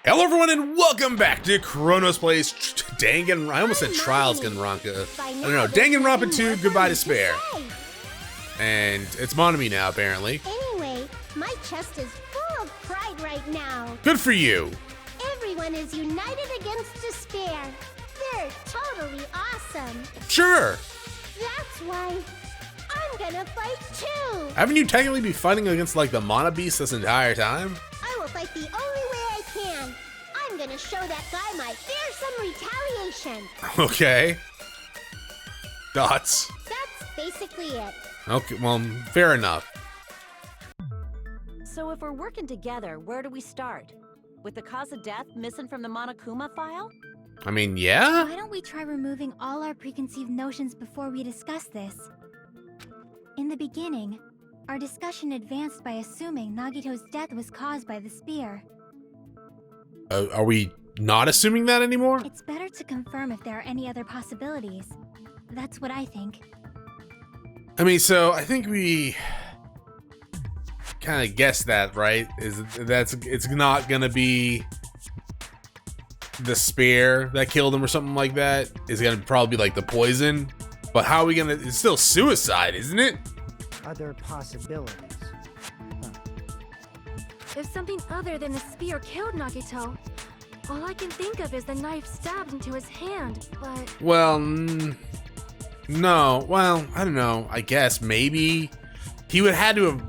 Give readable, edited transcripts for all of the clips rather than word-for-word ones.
Hello everyone and welcome back to Chronos Plays Danganronpa. I almost said Danganronpa. I don't know, Danganronpa 2, Goodbye Despair. And it's Monokuma now, apparently. Anyway, my chest is full of pride right now. Good for you. Everyone is united against despair. They're totally awesome. Sure. That's why I'm gonna fight too. Haven't you technically been fighting against like the Mana Beast this entire time? I will fight the only way I can. I'm gonna show that guy my fearsome retaliation. Okay. Dots. That's basically it. Okay, well, fair enough. So if we're working together, where do we start? With the cause of death missing from the Monokuma file? I mean, yeah? Why don't we try removing all our preconceived notions before we discuss this? In the beginning, our discussion advanced by assuming Nagito's death was caused by the spear. Are we not assuming that anymore? It's better to confirm if there are any other possibilities. That's what I think. I mean, so I think we kind of guessed that, right? It's not gonna be the spear that killed him or something like that. It's gonna probably be like the poison. But how are we gonna? It's still suicide, isn't it? Other possibilities. If something other than the spear killed Nagito, all I can think of is the knife stabbed into his hand, but... Well, no. Well, I don't know. I guess maybe he would had to have.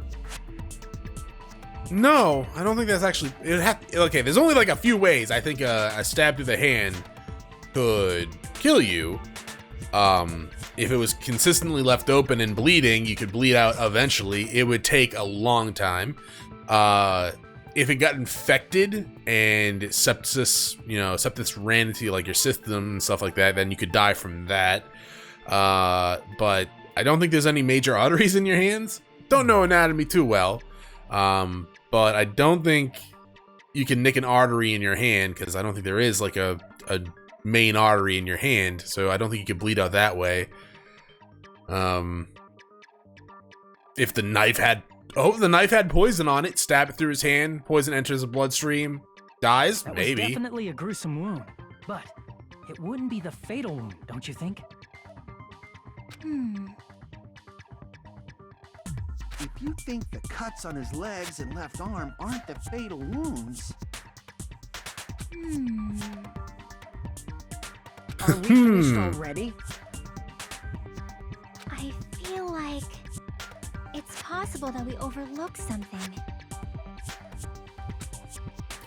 No, I don't think that's actually. It had. Okay, there's only like a few ways. I think a stab to the hand could kill you. If it was consistently left open and bleeding, you could bleed out eventually. It would take a long time. If it got infected and sepsis ran into like your system and stuff like that, then you could die from that. But I don't think there's any major arteries in your hands. Don't know anatomy too well. But I don't think you can nick an artery in your hand because I don't think there is like a main artery in your hand. So I don't think you could bleed out that way. If the knife had poison on it, stab it through his hand, poison enters the bloodstream, dies, that maybe. Was definitely a gruesome wound, but it wouldn't be the fatal wound, don't you think? If you think the cuts on his legs and left arm aren't the fatal wounds... Are we finished already? I feel like it's possible that we overlooked something.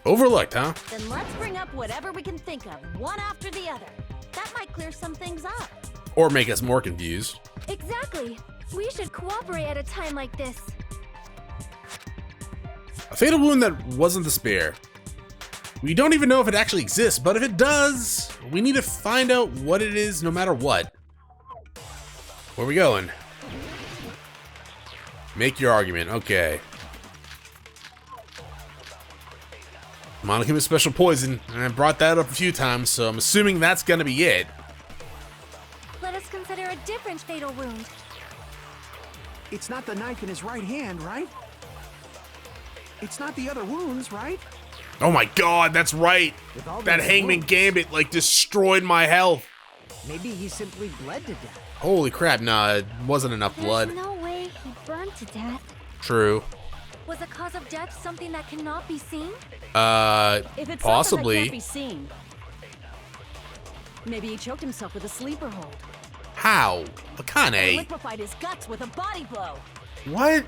Overlooked, huh? Then let's bring up whatever we can think of, one after the other. That might clear some things up. Or make us more confused. Exactly! We should cooperate at a time like this. A fatal wound that wasn't the spear. We don't even know if it actually exists, but if it does, we need to find out what it is no matter what. Where are we going? Make your argument, okay. Monokuma's special poison, and I brought that up a few times, so I'm assuming that's gonna be it. Let us consider a different fatal wound. It's not the knife in his right hand, right? It's not the other wounds, right? Oh my god, that's right! With all That those Hangman wounds. Gambit, like, destroyed my health. Maybe he simply bled to death. Holy crap, nah, it wasn't enough blood. There's no way he burned to death. True. Was the cause of death something that cannot be seen? If it's Possibly. something that can't be seen, maybe he choked himself with a sleeper hold. How? Or Akane. liquefied his guts with a body blow. What?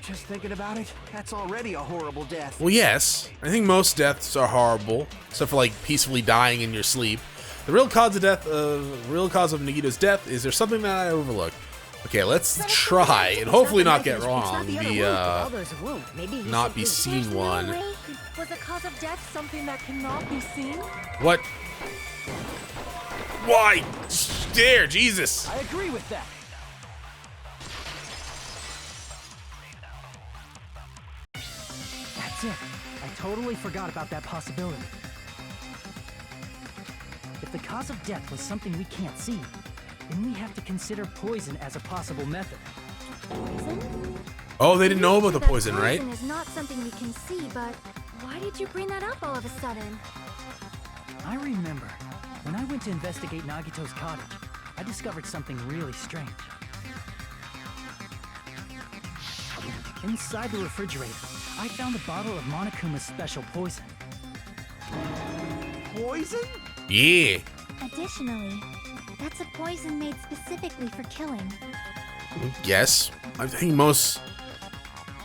Just thinking about it, that's already a horrible death. Well, yes. I think most deaths are horrible, except for like peacefully dying in your sleep. The real cause of Nagito's death is there something that I overlooked? Okay, let's try and hopefully not get wrong. Not be seen one. No way. Was the cause of death something that cannot be seen? What? Why? There, Jesus. I agree with that. That's it. I totally forgot about that possibility. If the cause of death was something we can't see, then we have to consider poison as a possible method. Poison? Oh, they didn't know about the That poison, right? Poison is not something we can see, but Why did you bring that up all of a sudden? I remember. When I went to investigate Nagito's cottage, I discovered something really strange. Inside the refrigerator, I found a bottle of Monokuma's special poison. Poison? Yeah. Additionally, that's a poison made specifically for killing. Yes. I think most...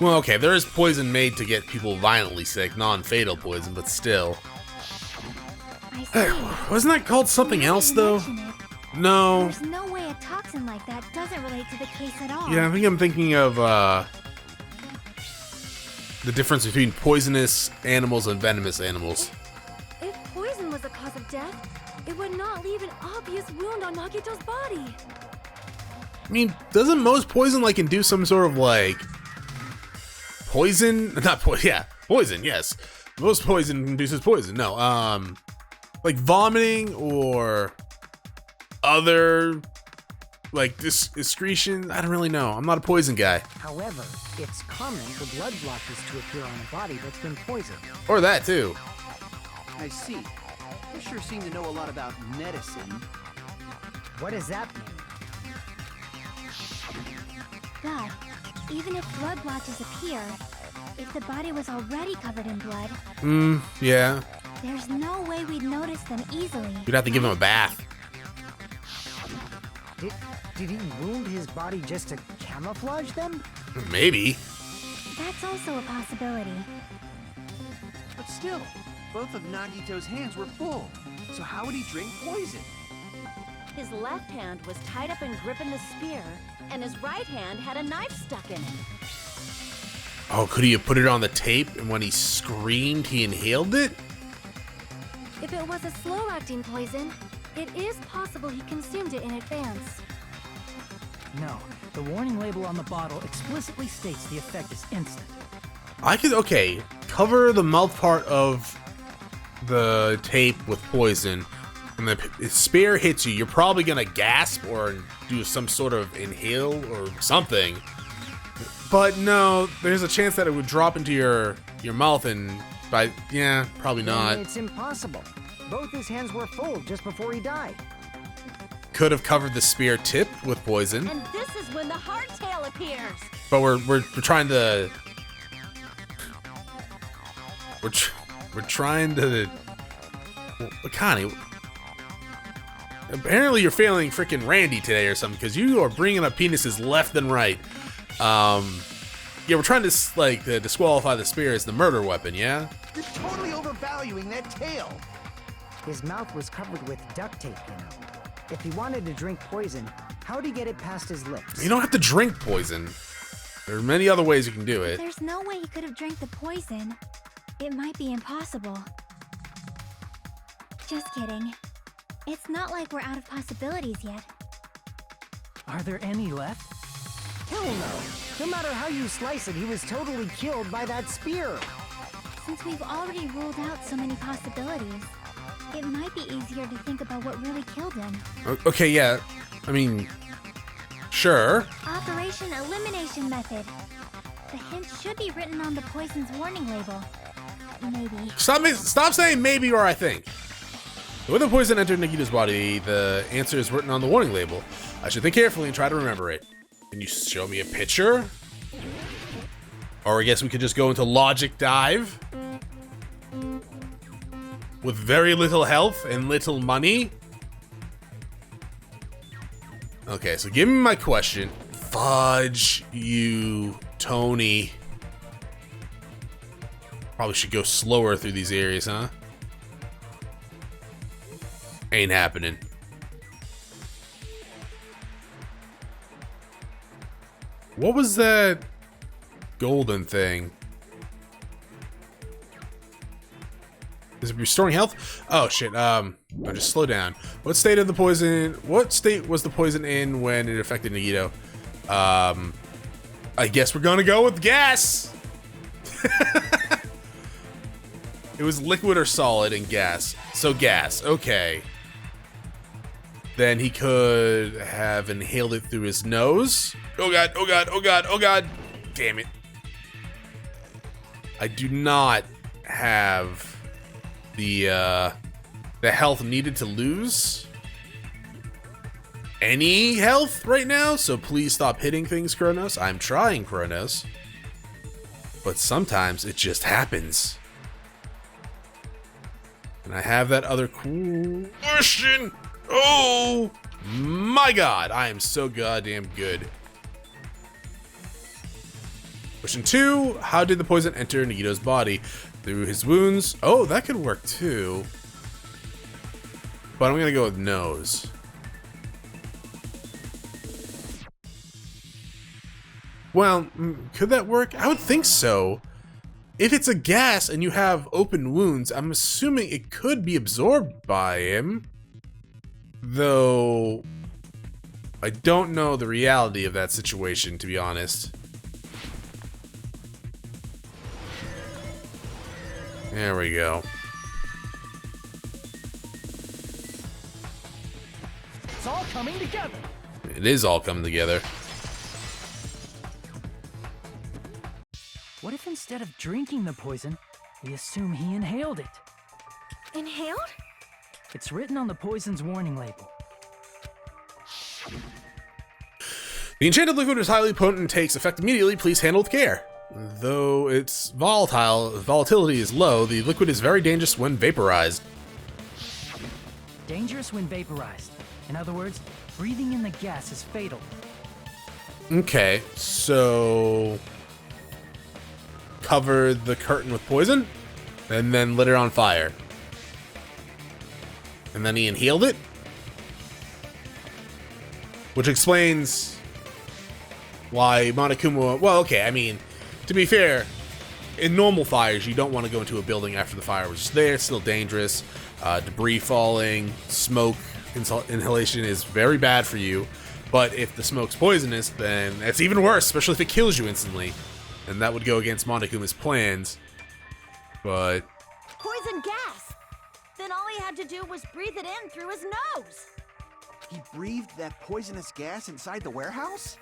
Well, okay, there is poison made to get people violently sick, non-fatal poison, but still. I see. Wasn't that called something Now that else, you though? mention it, No. There's no way a toxin like that doesn't relate to the case at all. Yeah, I think I'm thinking of, the difference between poisonous animals and venomous animals. If poison was the cause of death, it would not leave an obvious wound on Nagito's body. I mean, doesn't most poison, like, induce some sort of, like... Poison? Not poison, yeah. Poison, yes. Most poison induces poison. No, like vomiting or other, like, excretion. I don't really know. I'm not a poison guy. However, it's common for blood blotches to appear on a body that's been poisoned. Or that, too. I see. You sure seem to know a lot about medicine. What does that mean? But even if blood blotches appear, if the body was already covered in blood, Yeah. there's no way we'd notice them easily. You'd have to give him a bath. Did he wound his body just to camouflage them? Maybe. That's also a possibility. But still, both of Nagito's hands were full. So how would he drink poison? His left hand was tied up and gripping the spear, and his right hand had a knife stuck in it. Oh, could he have put it on the tape and when he screamed, he inhaled it? If it was a slow-acting poison, it is possible he consumed it in advance. No, the warning label on the bottle explicitly states the effect is instant. I could, okay, cover the mouth part of the tape with poison, and the spear hits you, you're probably gonna gasp or do some sort of inhale or something. But no, there's a chance that it would drop into your mouth and yeah, probably not. It's impossible. Both his hands were full just before he died. Could have covered the spear tip with poison, And this is when the hardtail appears. but we're trying to we're trying to. Well, Connie, apparently you're failing freaking Randy today or something, because you are bringing up penises left and right. Yeah, we're trying to disqualify the spear as the murder weapon. Yeah. You're totally overvaluing that tail. His mouth was covered with duct tape, you know. If he wanted to drink poison, how'd he get it past his lips? You don't have to drink poison. There are many other ways you can do it. There's no way he could have drank the poison. It might be impossible. Just kidding. It's not like we're out of possibilities yet. Are there any left? Hell no. No matter how you slice it, he was totally killed by that spear. Since we've already ruled out so many possibilities, it might be easier to think about what really killed him. Okay, yeah. I mean, sure. Operation Elimination Method. The hint should be written on the poison's warning label. Maybe. Stop saying maybe or I think. When the poison entered Nikita's body, the answer is written on the warning label. I should think carefully and try to remember it. Can you show me a picture? Or I guess we could just go into logic dive. With very little health and little money. Okay, so give me my question. Fudge you, Tony. Probably should go slower through these areas, huh? Ain't happening. What was that golden thing? Is it restoring health? Oh shit, just slow down. What state was the poison in when it affected Nagito? I guess we're gonna go with gas! It was liquid or solid and gas. So gas, okay. Then he could have inhaled it through his nose. Oh god, oh god, oh god, oh god. Damn it. I do not have the health needed to lose any health right now, so please stop hitting things, Chronos. I'm trying, Chronos. But sometimes it just happens. And I have that other question. Oh my god, I am so goddamn good. Question 2, how did the poison enter Nagito's body? Through his wounds. Oh, that could work too. But I'm gonna go with nose. Well, could that work? I would think so. If it's a gas and you have open wounds, I'm assuming it could be absorbed by him. Though, I don't know the reality of that situation, to be honest. There we go. It's all coming together. It is all coming together. What if instead of drinking the poison, we assume he inhaled it? Inhaled? It's written on the poison's warning label. The enchanted liquid is highly potent and takes effect immediately. Please handle with care. Though its volatility is low, the liquid is very dangerous when vaporized. Dangerous when vaporized. In other words, breathing in the gas is fatal. Okay, so cover the curtain with poison and then lit it on fire. And then he inhaled it? Which explains why Monokuma... Well, okay, I mean, to be fair, in normal fires, you don't want to go into a building after the fire was there. It's still dangerous. Debris falling, smoke inhalation is very bad for you. But if the smoke's poisonous, then it's even worse, especially if it kills you instantly. And that would go against Monokuma's plans. But... Poison gas! Then all he had to do was breathe it in through his nose! He breathed that poisonous gas inside the warehouse?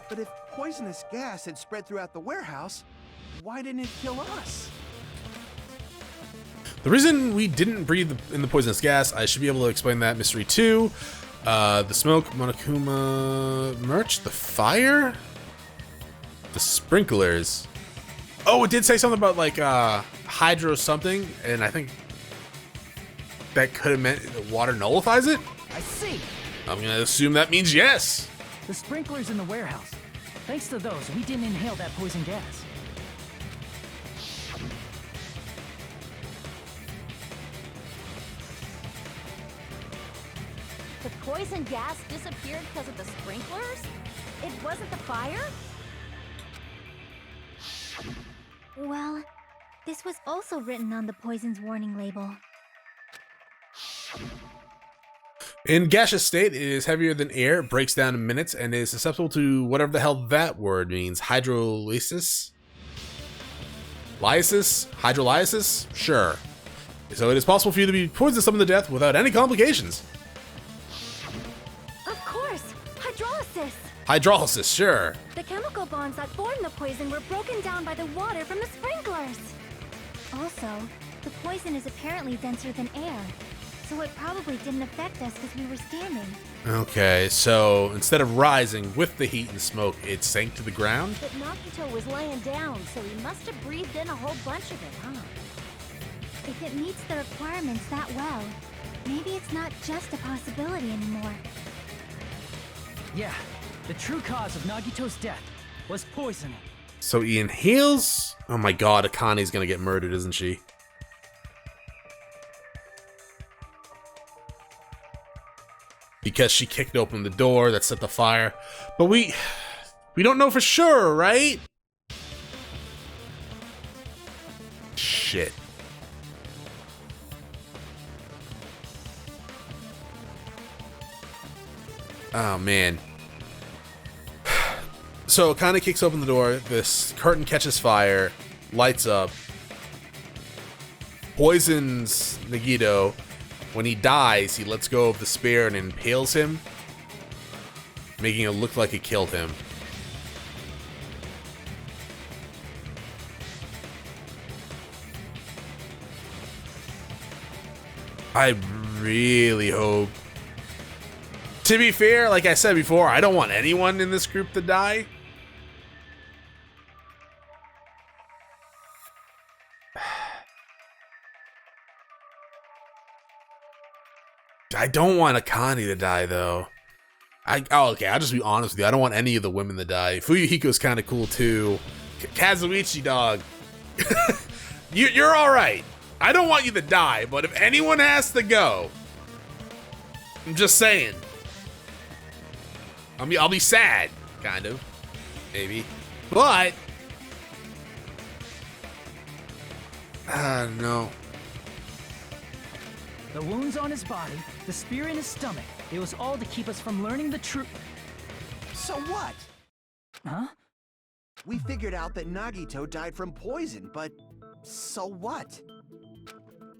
But if poisonous gas had spread throughout the warehouse, why didn't it kill us? The reason we didn't breathe in the poisonous gas, I should be able to explain that mystery too. The smoke, Monokuma merch, the fire, the sprinklers. Oh, it did say something about like hydro something, and I think that could have meant the water nullifies it. I see. I'm gonna assume that means yes. The sprinklers in the warehouse. Thanks to those, we didn't inhale that poison gas. The poison gas disappeared because of the sprinklers? It wasn't the fire? Well, this was also written on the poison's warning label. In gaseous state, it is heavier than air, breaks down in minutes, and is susceptible to whatever the hell that word means. Hydrolysis? Lysis? Hydrolysis? Sure. So it is possible for you to be poisoned some to death without any complications. Of course! Hydrolysis! Hydrolysis, sure. The chemical bonds that formed the poison were broken down by the water from the sprinklers. Also, the poison is apparently denser than air, so it probably didn't affect us because we were standing. Okay, so instead of rising with the heat and smoke, it sank to the ground? But Nagito was laying down, so he must have breathed in a whole bunch of it, huh? If it meets the requirements that well, maybe it's not just a possibility anymore. Yeah, the true cause of Nagito's death was poisoning. So he inhales? Oh my god, Akane's gonna get murdered, isn't she? Because she kicked open the door that set the fire. But we don't know for sure, right? Shit. Oh man. So Akane kicks open the door, this curtain catches fire, lights up, poisons Nagito. When he dies, he lets go of the spear and impales him, making it look like it killed him. I really hope. To be fair, like I said before, I don't want anyone in this group to die. I don't want Akane to die, though. Okay, I'll just be honest with you. I don't want any of the women to die. Fuyuhiko's kind of cool, too. Kazuichi, dog. You're all right. I don't want you to die, but if anyone has to go, I'm just saying. I'll be sad, kind of, maybe, but no. The wounds on his body, the spear in his stomach, it was all to keep us from learning the truth. So what? Huh? We figured out that Nagito died from poison, but so what?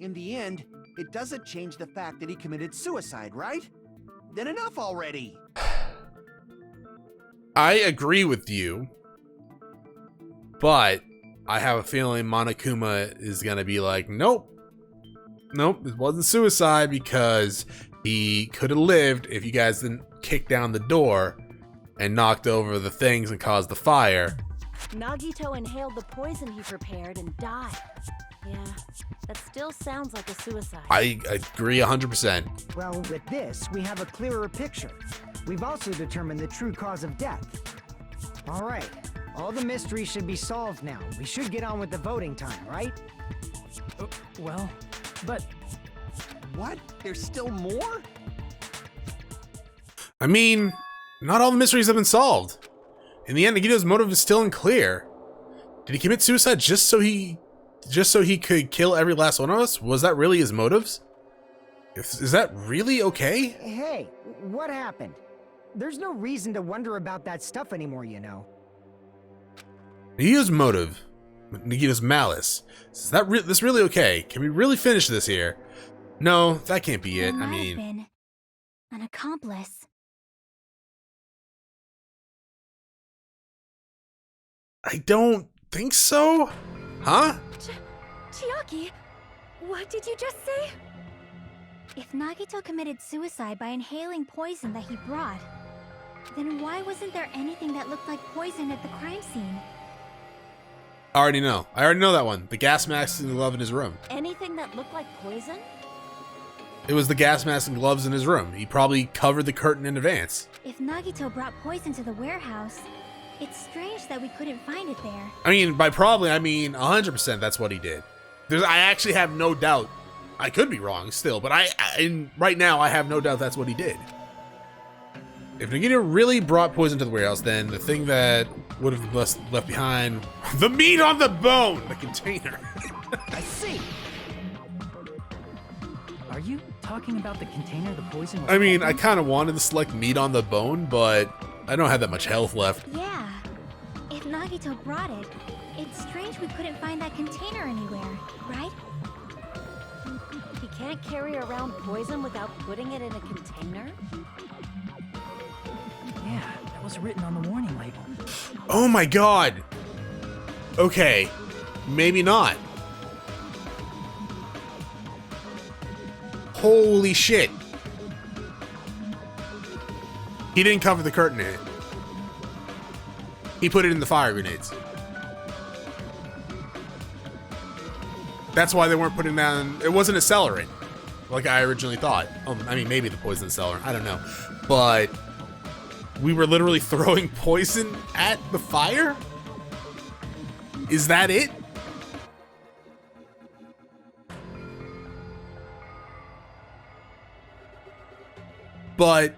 In the end, it doesn't change the fact that he committed suicide, right? Then enough already! I agree with you, but I have a feeling Monokuma is gonna be like, nope, it wasn't suicide because he could have lived if you guys didn't kick down the door and knocked over the things and caused the fire. Nagito inhaled the poison he prepared and died. Yeah, that still sounds like a suicide. I agree 100%. Well, with this, we have a clearer picture. We've also determined the true cause of death. All right, all the mysteries should be solved now. We should get on with the voting time, right? Well, but... What? There's still more? I mean, not all the mysteries have been solved. In the end, Nagito's motive is still unclear. Did he commit suicide just so he could kill every last one of us? Was that really his motives? Is that really okay? Hey, what happened? There's no reason to wonder about that stuff anymore, you know. Nagito's motive, Nagito's malice. Is that this really okay? Can we really finish this here? No, that can't be it. There I might have mean, been an accomplice. I don't think so. Huh? Chiaki, what did you just say? If Nagito committed suicide by inhaling poison that he brought, then why wasn't there anything that looked like poison at the crime scene? I already know that one. The gas mask and glove in his room. Anything that looked like poison? It was the gas mask and gloves in his room. He probably covered the curtain in advance. If Nagito brought poison to the warehouse, it's strange that we couldn't find it there. I mean, by probably, I mean 100% that's what he did. I actually have no doubt. I could be wrong still, but right now I have no doubt that's what he did. If Nagito really brought poison to the warehouse, then the thing that would have left behind, the meat on the bone, the container. I see. Are you talking about the container the poison was I mean, kept I in? kind of wanted to select meat on the bone, but I don't have that much health left. Yeah. If Nagito brought it, it's strange we couldn't find that container anywhere, right? He can't carry around poison without putting it in a container? Yeah, that was written on the warning label. Oh my god. Okay, maybe not. Holy shit. He didn't cover the curtain in it. He put it in the fire grenades. That's why they weren't putting down, it wasn't accelerant, like I originally thought. I mean, maybe the poison accelerant, I don't know. But we were literally throwing poison at the fire? Is that it? But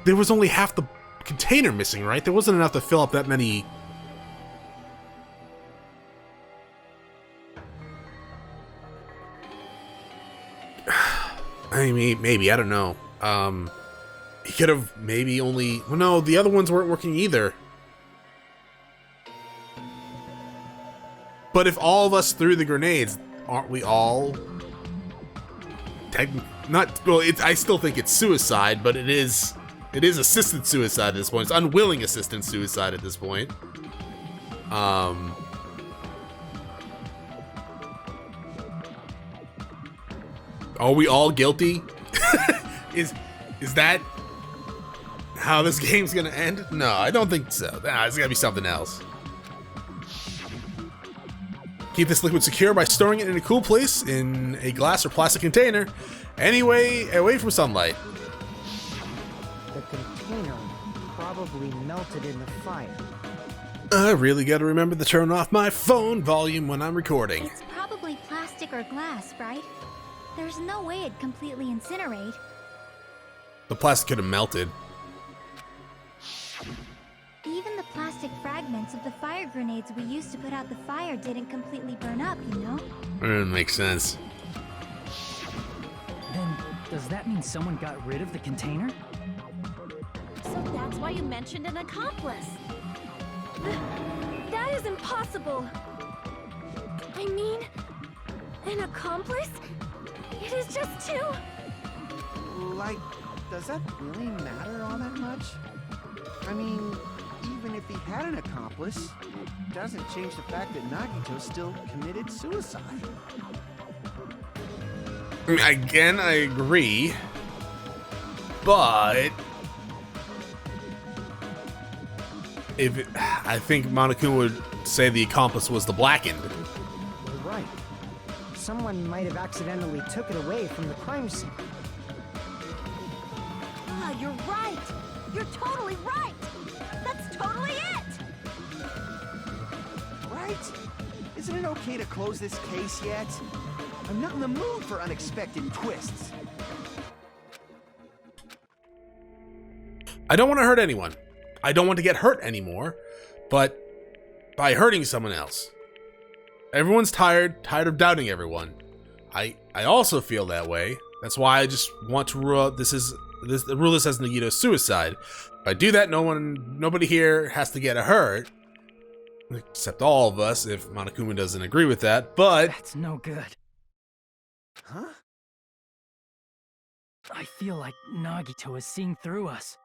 there was only half the container missing, right? There wasn't enough to fill up that many. I mean, maybe, I don't know. He could have maybe only, well, no, the other ones weren't working either. But if all of us threw the grenades, aren't we all not, well, I still think it's suicide, but it is It is assisted suicide at this point. It's unwilling assisted suicide at this point. Are we all guilty? Is that how this game's gonna end? No, I don't think so. It's gotta be something else. Keep this liquid secure by storing it in a cool place in a glass or plastic container, anyway, away from sunlight. The container probably melted in the fire. I really gotta remember to turn off my phone volume when I'm recording. It's probably plastic or glass, right? There's no way it'd completely incinerate. The plastic could have melted. Even the plastic fragments of the fire grenades we used to put out the fire didn't completely burn up, you know? It makes sense. Then, does that mean someone got rid of the container? So that's why you mentioned an accomplice. That is impossible. I mean, an accomplice? It is just two. Like, does that really matter all that much? I mean, even if he had an accomplice, it doesn't change the fact that Nagito still committed suicide. Again, I agree. But I think Monokuma would say the accomplice was the Blackened. You're right. Someone might have accidentally took it away from the crime scene. Ah, you're right. You're totally right. That's totally it. Right? Isn't it okay to close this case yet? I'm not in the mood for unexpected twists. I don't want to hurt anyone. I don't want to get hurt anymore, but by hurting someone else. Everyone's tired of doubting everyone. I also feel that way. That's why I just want to rule this as Nagito's suicide. If I do that, nobody here has to get hurt, except all of us. If Monokuma doesn't agree with that, but That's no good. Huh? I feel like Nagito is seeing through us.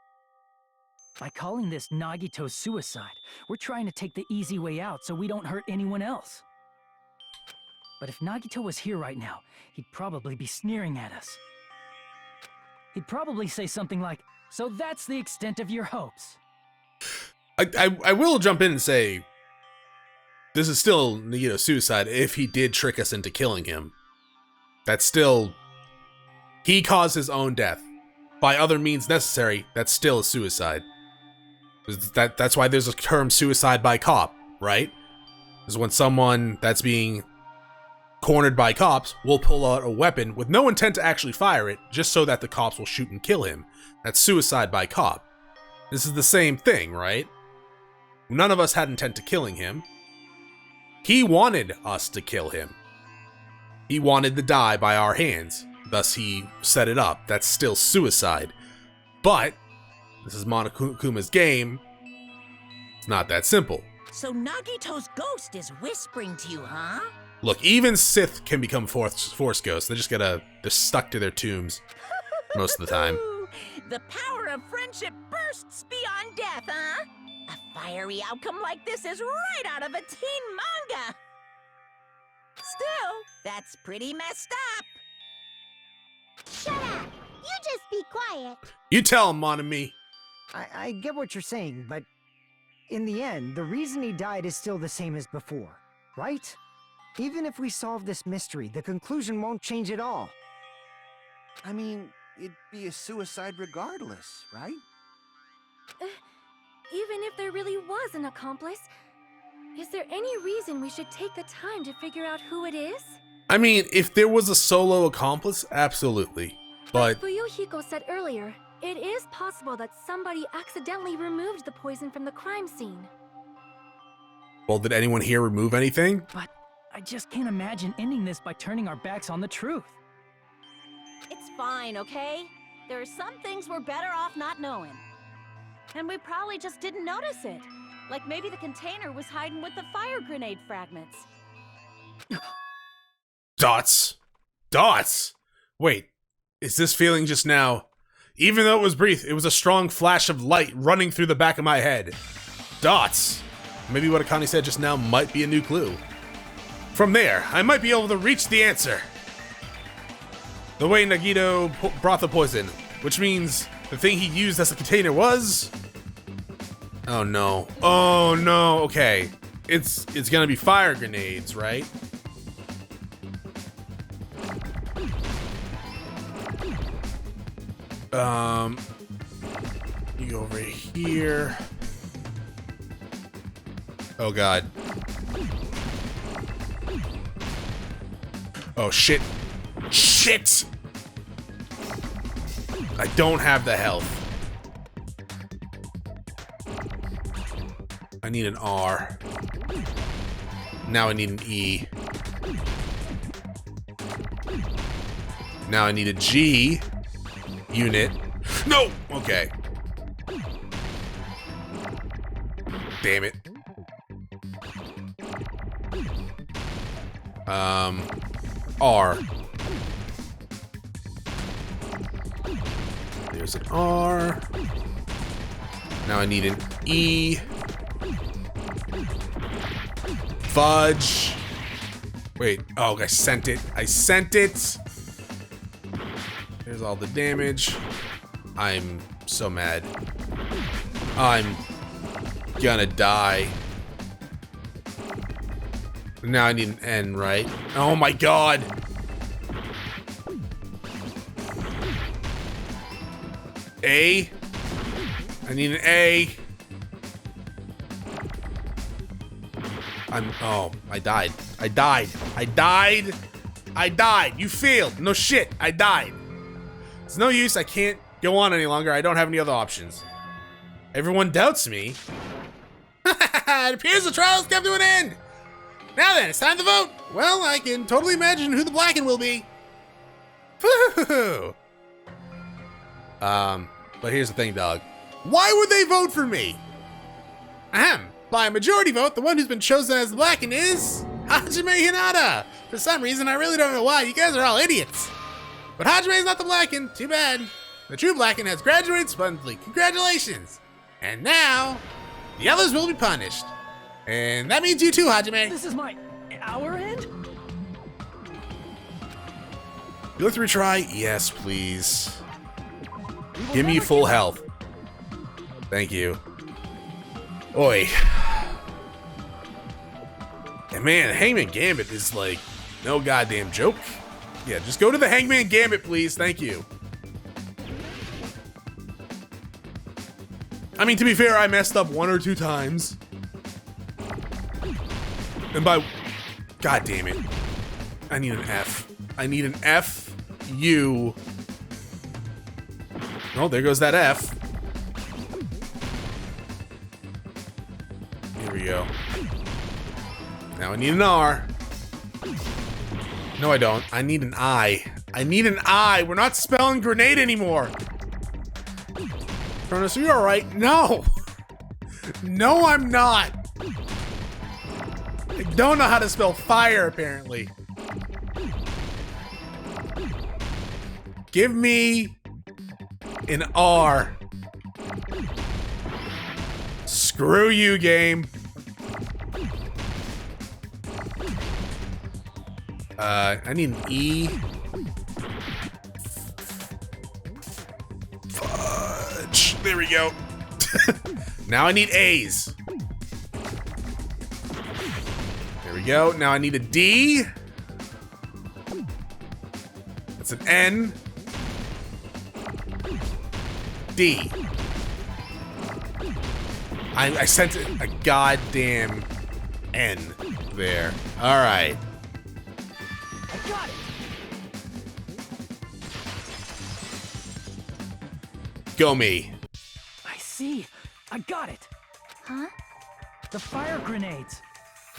By calling this Nagito's suicide, we're trying to take the easy way out so we don't hurt anyone else. But if Nagito was here right now, he'd probably be sneering at us. He'd probably say something like, "So that's the extent of your hopes." I will jump in and say this is still Nagito's suicide if he did trick us into killing him. That's still... He caused his own death. By other means necessary, that's still a suicide. That's why there's a term suicide by cop, right? Is when someone that's being cornered by cops will pull out a weapon with no intent to actually fire it, just so that the cops will shoot and kill him. That's suicide by cop. This is the same thing, right? None of us had intent to killing him. He wanted us to kill him. He wanted to die by our hands. Thus he set it up. That's still suicide. But this is Monokuma's game. It's not that simple. So Nagito's ghost is whispering to you, huh? Look, even Sith can become Force ghosts. They're stuck to their tombs most of the time. The power of friendship bursts beyond death, huh? A fiery outcome like this is right out of a teen manga. Still, that's pretty messed up. Shut up! You just be quiet. You tell him, Mon Ami. I get what you're saying, but in the end, the reason he died is still the same as before, right? Even if we solve this mystery, the conclusion won't change at all. I mean, it'd be a suicide regardless, right? Even if there really was an accomplice, is there any reason we should take the time to figure out who it is? I mean, if there was a solo accomplice, absolutely. But Fuyuhiko said earlier, it is possible that somebody accidentally removed the poison from the crime scene. Well, did anyone here remove anything? But I just can't imagine ending this by turning our backs on the truth. It's fine, okay? There are some things we're better off not knowing. And we probably just didn't notice it. Like maybe the container was hiding with the fire grenade fragments. Dots. Wait, is this feeling just now Even though it was brief, it was a strong flash of light running through the back of my head. Dots. Maybe what Akane said just now might be a new clue. From there, I might be able to reach the answer. The way Nagito brought the poison, which means the thing he used as a container was... Oh no. Oh no, okay. It's gonna be fire grenades, right? You go over here. Oh god. Oh shit. Shit! I don't have the health. I need an R. Now I need an E. Now I need a G unit. No! Okay. Damn it. R. There's an R. Now I need an E. Fudge. Wait. Oh, I sent it. I sent it. There's all the damage. I'm so mad. I'm gonna die. Now I need an N, right? Oh my god. A. I need an A. Oh, I died. I died. I died. I died. You failed. No shit. I died. It's no use. I can't go on any longer. I don't have any other options. Everyone doubts me. It appears the trial's come to an end. Now then, it's time to vote. Well, I can totally imagine who the Blacken will be. But here's the thing, dog. Why would they vote for me? Ahem. By a majority vote, the one who's been chosen as the Blacken is Hajime Hinata. For some reason, I really don't know why. You guys are all idiots. But Hajime's not the Blacken. Too bad. The true Blacken has graduated splendidly. Congratulations. And now, the others will be punished. And that means you too, Hajime. This is our end? You look to retry? Yes, please. Give me full health. Thank you. Oi. And man, Hangman Gambit is like no goddamn joke. Yeah, just go to the Hangman Gambit, please. Thank you. I mean, to be fair, I messed up 1 or 2 times. And by... God damn it. I need an F. I need an F. U. Oh, there goes that F. Here we go. Now I need an R. No, I don't. I need an I. I need an I. We're not spelling grenade anymore. Chronos, are you alright? No. No, I'm not. I don't know how to spell fire, apparently. Give me an R. Screw you, game. I need an E. Fudge. There we go. Now I need A's. There we go. Now I need a D. That's an N. D. I sent a goddamn N there. All right. I got it. Go me. I see. I got it. Huh? The fire grenades.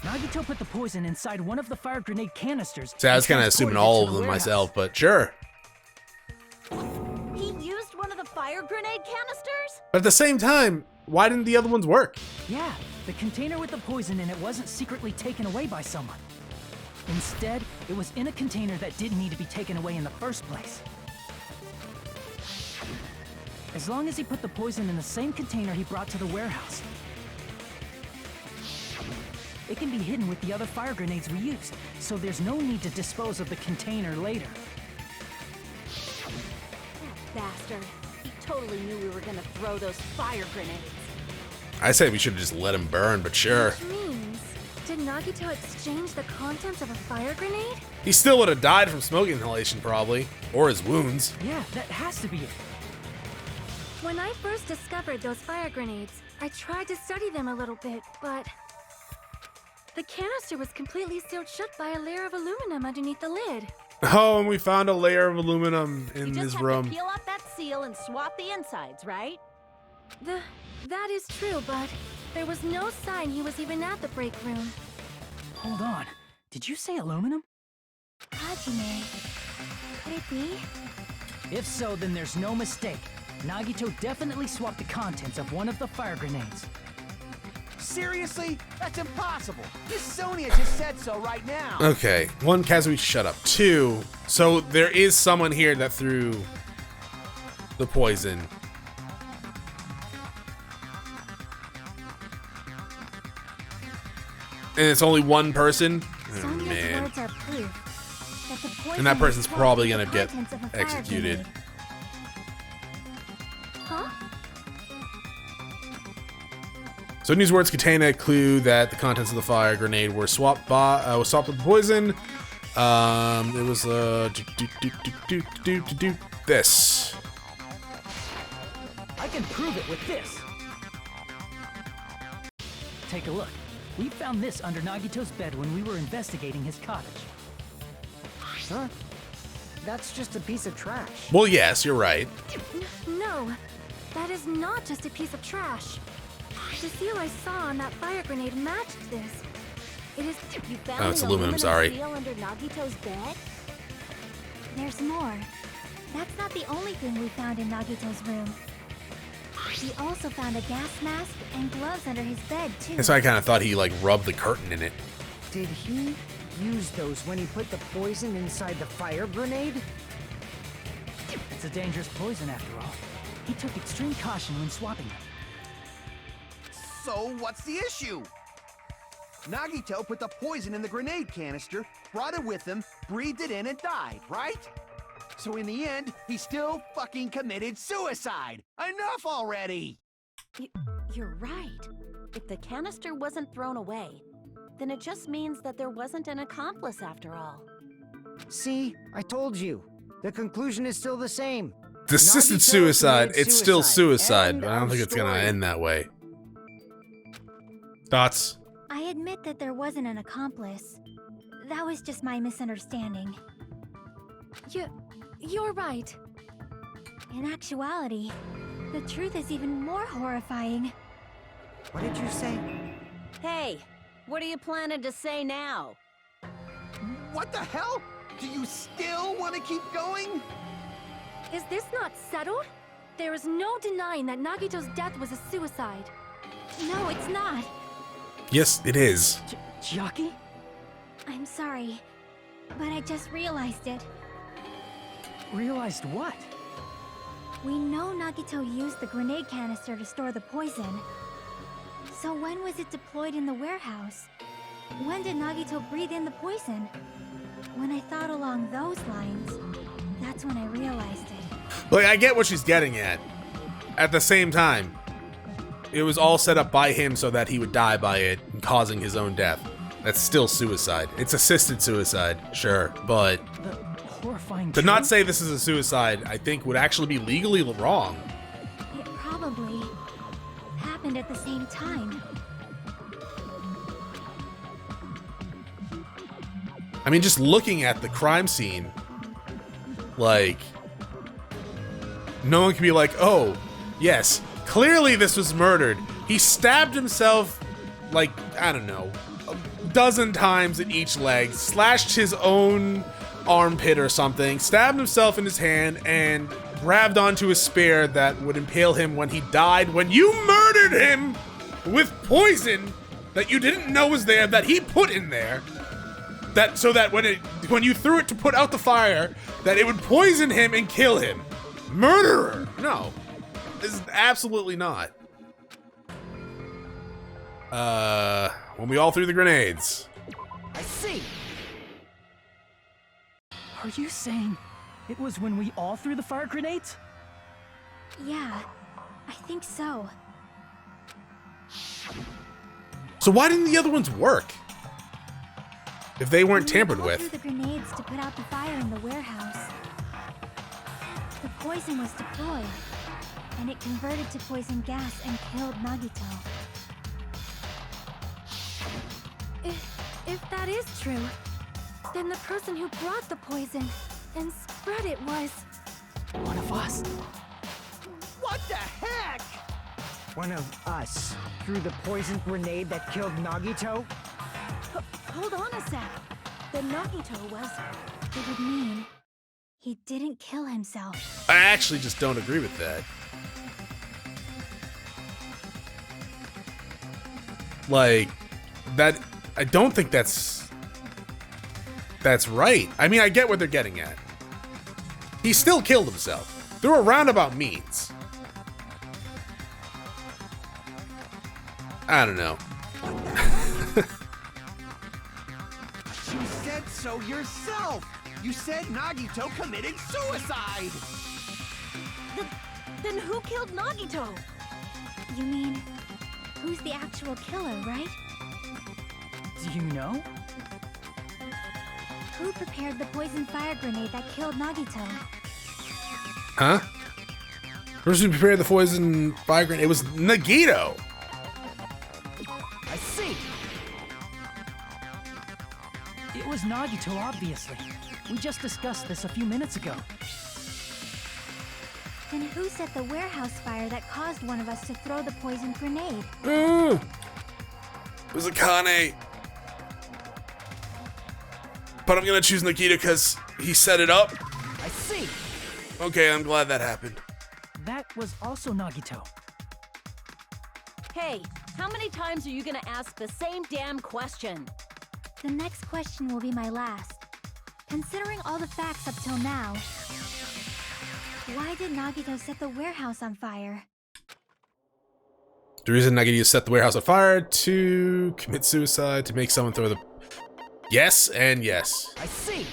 Nagito put the poison inside one of the fire grenade canisters. See, I was kind of assuming all of them myself, but sure. He used one of the fire grenade canisters? But at the same time, why didn't the other ones work? Yeah, the container with the poison in it wasn't secretly taken away by someone. Instead, it was in a container that didn't need to be taken away in the first place. As long as he put the poison in the same container he brought to the warehouse. It can be hidden with the other fire grenades we used, so there's no need to dispose of the container later. That bastard. He totally knew we were gonna throw those fire grenades. I say we should have just let him burn, but sure. Which means, did Nagito exchange the contents of a fire grenade? He still would have died from smoke inhalation, probably. Or his wounds. Yeah, that has to be it. When I first discovered those fire grenades, I tried to study them a little bit, but the canister was completely sealed shut by a layer of aluminum underneath the lid. Oh, and we found a layer of aluminum in You just his have room. to peel off that seal and swap the insides, right? That is true, but there was no sign he was even at the break room. Hold on. Did you say aluminum? Hajime, could it be? If so, then there's no mistake. Nagito definitely swapped the contents of one of the fire grenades. Seriously? That's impossible. Miss Sonia just said so right now. Okay, 1, Kazui, shut up. 2, so there is someone here that threw the poison. And it's only one person? Oh, Sonia's man. words are proof that the poison And that was person's swapped probably with gonna the get contents of a fire executed. grenade. Huh? Sonia's words contain a clue that the contents of the fire grenade were swapped with the poison. It was this. I can prove it with this. Take a look. We found this under Nagito's bed when we were investigating his cottage. Huh? That's just a piece of trash. Well, yes, you're right. No, that is not just a piece of trash. The seal I saw on that fire grenade matched this. It is. You found Oh, it's the aluminum, sorry. seal under Nagito's bed? There's more. That's not the only thing we found in Nagito's room. We also found a gas mask and gloves under his bed, too. And so I kind of thought he, like, rubbed the curtain in it. Did he use those when he put the poison inside the fire grenade? It's a dangerous poison after all. He took extreme caution when swapping them. So what's the issue? Nagito put the poison in the grenade canister, brought it with him, breathed it in, and died, right? So in the end, he still fucking committed suicide. Enough already! You're right. If the canister wasn't thrown away, then it just means that there wasn't an accomplice after all. See, I told you. The conclusion is still the same. The assisted Nagito suicide, committed it's still suicide, End but I don't of think it's gonna story. end that way. Thoughts? I admit that there wasn't an accomplice. That was just my misunderstanding. You're right. In actuality, the truth is even more horrifying. What did you say? Hey, what are you planning to say now? What the hell? Do you still want to keep going? Is this not settled? There is no denying that Nagito's death was a suicide. No, it's not. Yes, it is. Chiaki? I'm sorry, but I just realized it. Realized what? We know Nagito used the grenade canister to store the poison. So when was it deployed in the warehouse? When did Nagito breathe in the poison? When I thought along those lines, that's when I realized it. Look, I get what she's getting at. At the same time, it was all set up by him so that he would die by it, causing his own death. That's still suicide. It's assisted suicide, sure, but The horrifying to not truth? say this is a suicide, I think would actually be legally wrong. It probably happened at the same time. I mean, just looking at the crime scene, like, no one can be like, oh, yes, clearly this was murdered. He stabbed himself, like, I don't know, a dozen times in each leg, slashed his own armpit or something, stabbed himself in his hand, and grabbed onto a spear that would impale him when he died, when you murdered him with poison that you didn't know was there, that he put in there. That so that when you threw it to put out the fire, that it would poison him and kill him. Murderer! No. This is absolutely not. When we all threw the grenades. I see. Are you saying it was when we all threw the fire grenades? Yeah, I think so. So why didn't the other ones work? If they weren't tampered When we all with. threw the grenades to put out the fire in the warehouse, the poison was deployed, and it converted to poison gas and killed Nagito. If that is true, then the person who brought the poison and spread it was... One of us. What the heck? One of us threw the poison grenade that killed Nagito? Hold on a sec. The Nagito was... It would mean he didn't kill himself. I actually just don't agree with that. Like, that... I don't think that's right. I mean, I get what they're getting at. He still killed himself through a roundabout means. I don't know. You said so yourself. You said Nagito committed suicide. Then who killed Nagito? You mean, who's the actual killer, right? Do you know? Who prepared the poison fire grenade that killed Nagito? Huh? Person who prepared the poison fire grenade? It was Nagito. I see. It was Nagito, obviously. We just discussed this a few minutes ago. Then who set the warehouse fire that caused one of us to throw the poison grenade? It was Akane. But I'm gonna choose Nagito because he set it up. I see. Okay, I'm glad that happened. That was also Nagito. Hey, how many times are you gonna ask the same damn question? The next question will be my last. Considering all the facts up till now, why did Nagito set the warehouse on fire? The reason Nagito set the warehouse on fire to commit suicide, to make someone throw the... Yes and yes. I see.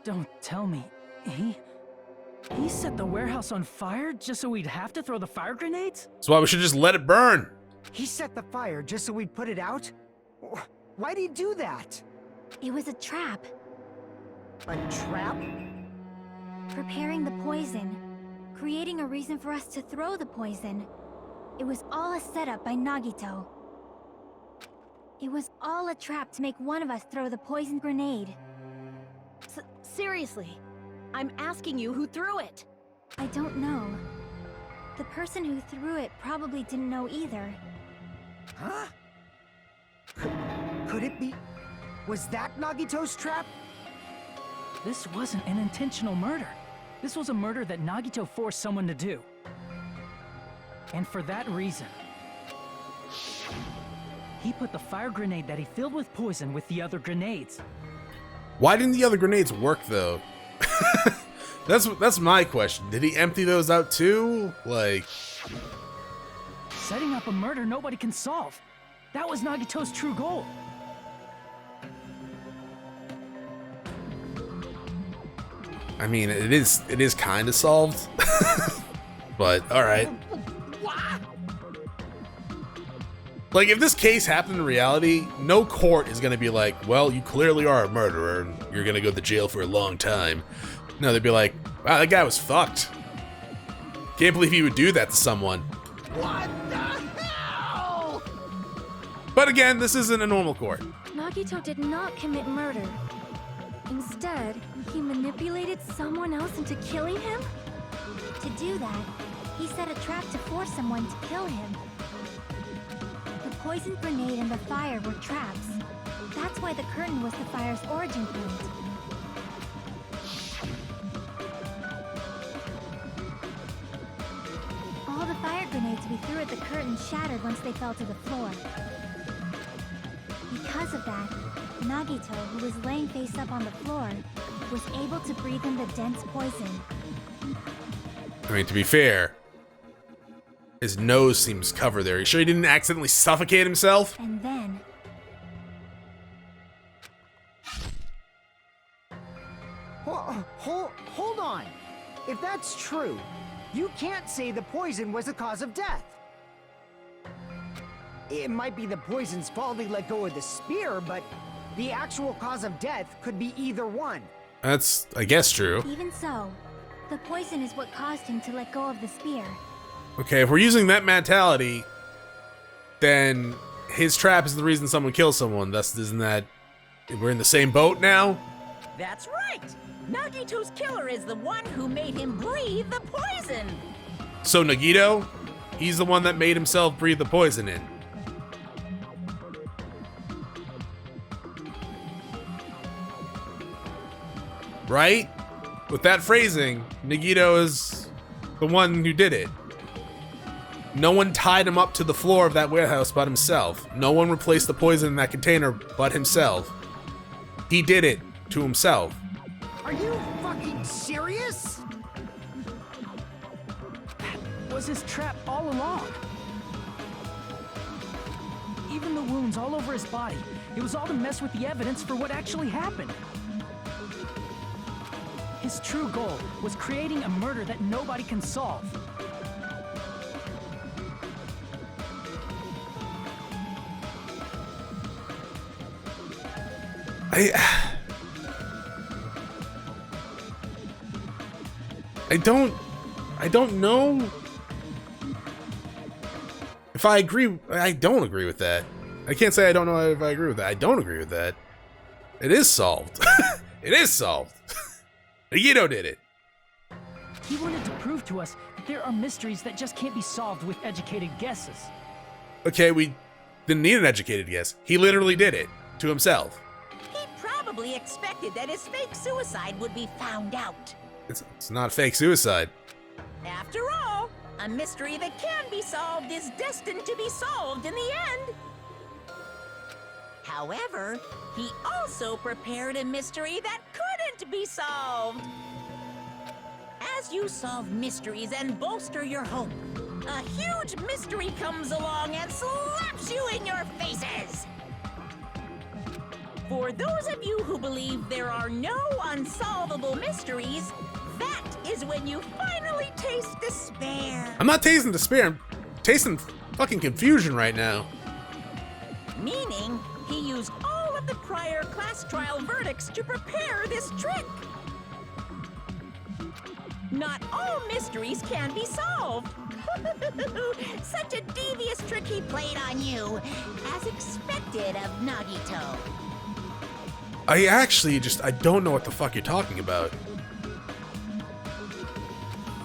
Don't tell me. He set the warehouse on fire just so we'd have to throw the fire grenades? That's why we should just let it burn. He set the fire just so we'd put it out? Why'd he do that? It was a trap. A trap? Preparing the poison, creating a reason for us to throw the poison. It was all a setup by Nagito. It was all a trap to make one of us throw the poison grenade. Seriously, I'm asking you who threw it. I don't know. The person who threw it probably didn't know either. Huh? Could it be? Was that Nagito's trap? This wasn't an intentional murder. This was a murder that Nagito forced someone to do. And for that reason, he put the fire grenade that he filled with poison with the other grenades. Why didn't the other grenades work though? That's my question. Did he empty those out too? Like, Setting up a murder nobody can solve. That was Nagito's true goal. I mean, it is kind of solved. But all right. Like, if this case happened in reality, no court is gonna be like, well, you clearly are a murderer and you're gonna go to jail for a long time. No, they'd be like, wow, that guy was fucked. Can't believe he would do that to someone. What the hell? But again, this isn't a normal court. Nagito did not commit murder. Instead, he manipulated someone else into killing him? To do that, he set a trap to force someone to kill him. The poison grenade and the fire were traps. That's why the curtain was the fire's origin point. All the fire grenades we threw at the curtain shattered once they fell to the floor. Because of that, Nagito, who was laying face up on the floor, was able to breathe in the dense poison. I mean, to be fair, his nose seems covered there. You sure he didn't accidentally suffocate himself? And then... Hold on. If that's true, you can't say the poison was the cause of death. It might be the poison's fault he let go of the spear, but the actual cause of death could be either one. That's, I guess, true. Even so, the poison is what caused him to let go of the spear. Okay, if we're using that mentality, then his trap is the reason someone kills someone. Thus, isn't that... We're in the same boat now? That's right! Nagito's killer is the one who made him breathe the poison! So Nagito, he's the one that made himself breathe the poison in. Right? With that phrasing, Nagito is the one who did it. No one tied him up to the floor of that warehouse but himself. No one replaced the poison in that container but himself. He did it to himself. Are you fucking serious? That was his trap all along. Even the wounds all over his body. It was all to mess with the evidence for what actually happened. His true goal was creating a murder that nobody can solve. I don't know if I agree. I don't agree with that. I can't say I don't know if I agree with that. I don't agree with that. It is solved. It is solved. Nagito did it. He wanted to prove to us that there are mysteries that just can't be solved with educated guesses. Okay, we didn't need an educated guess. He literally did it to himself. He probably expected that his fake suicide would be found out. It's not a fake suicide. After all, a mystery that can be solved is destined to be solved in the end. However, he also prepared a mystery that couldn't be solved. As you solve mysteries and bolster your hope, a huge mystery comes along and slaps you in your faces. For those of you who believe there are no unsolvable mysteries, that is when you finally taste despair. I'm not tasting despair. I'm tasting fucking confusion right now. Meaning, he used all of the prior class trial verdicts to prepare this trick. Not all mysteries can be solved. Such a devious trick he played on you, as expected of Nagito. I actually I don't know what the fuck you're talking about.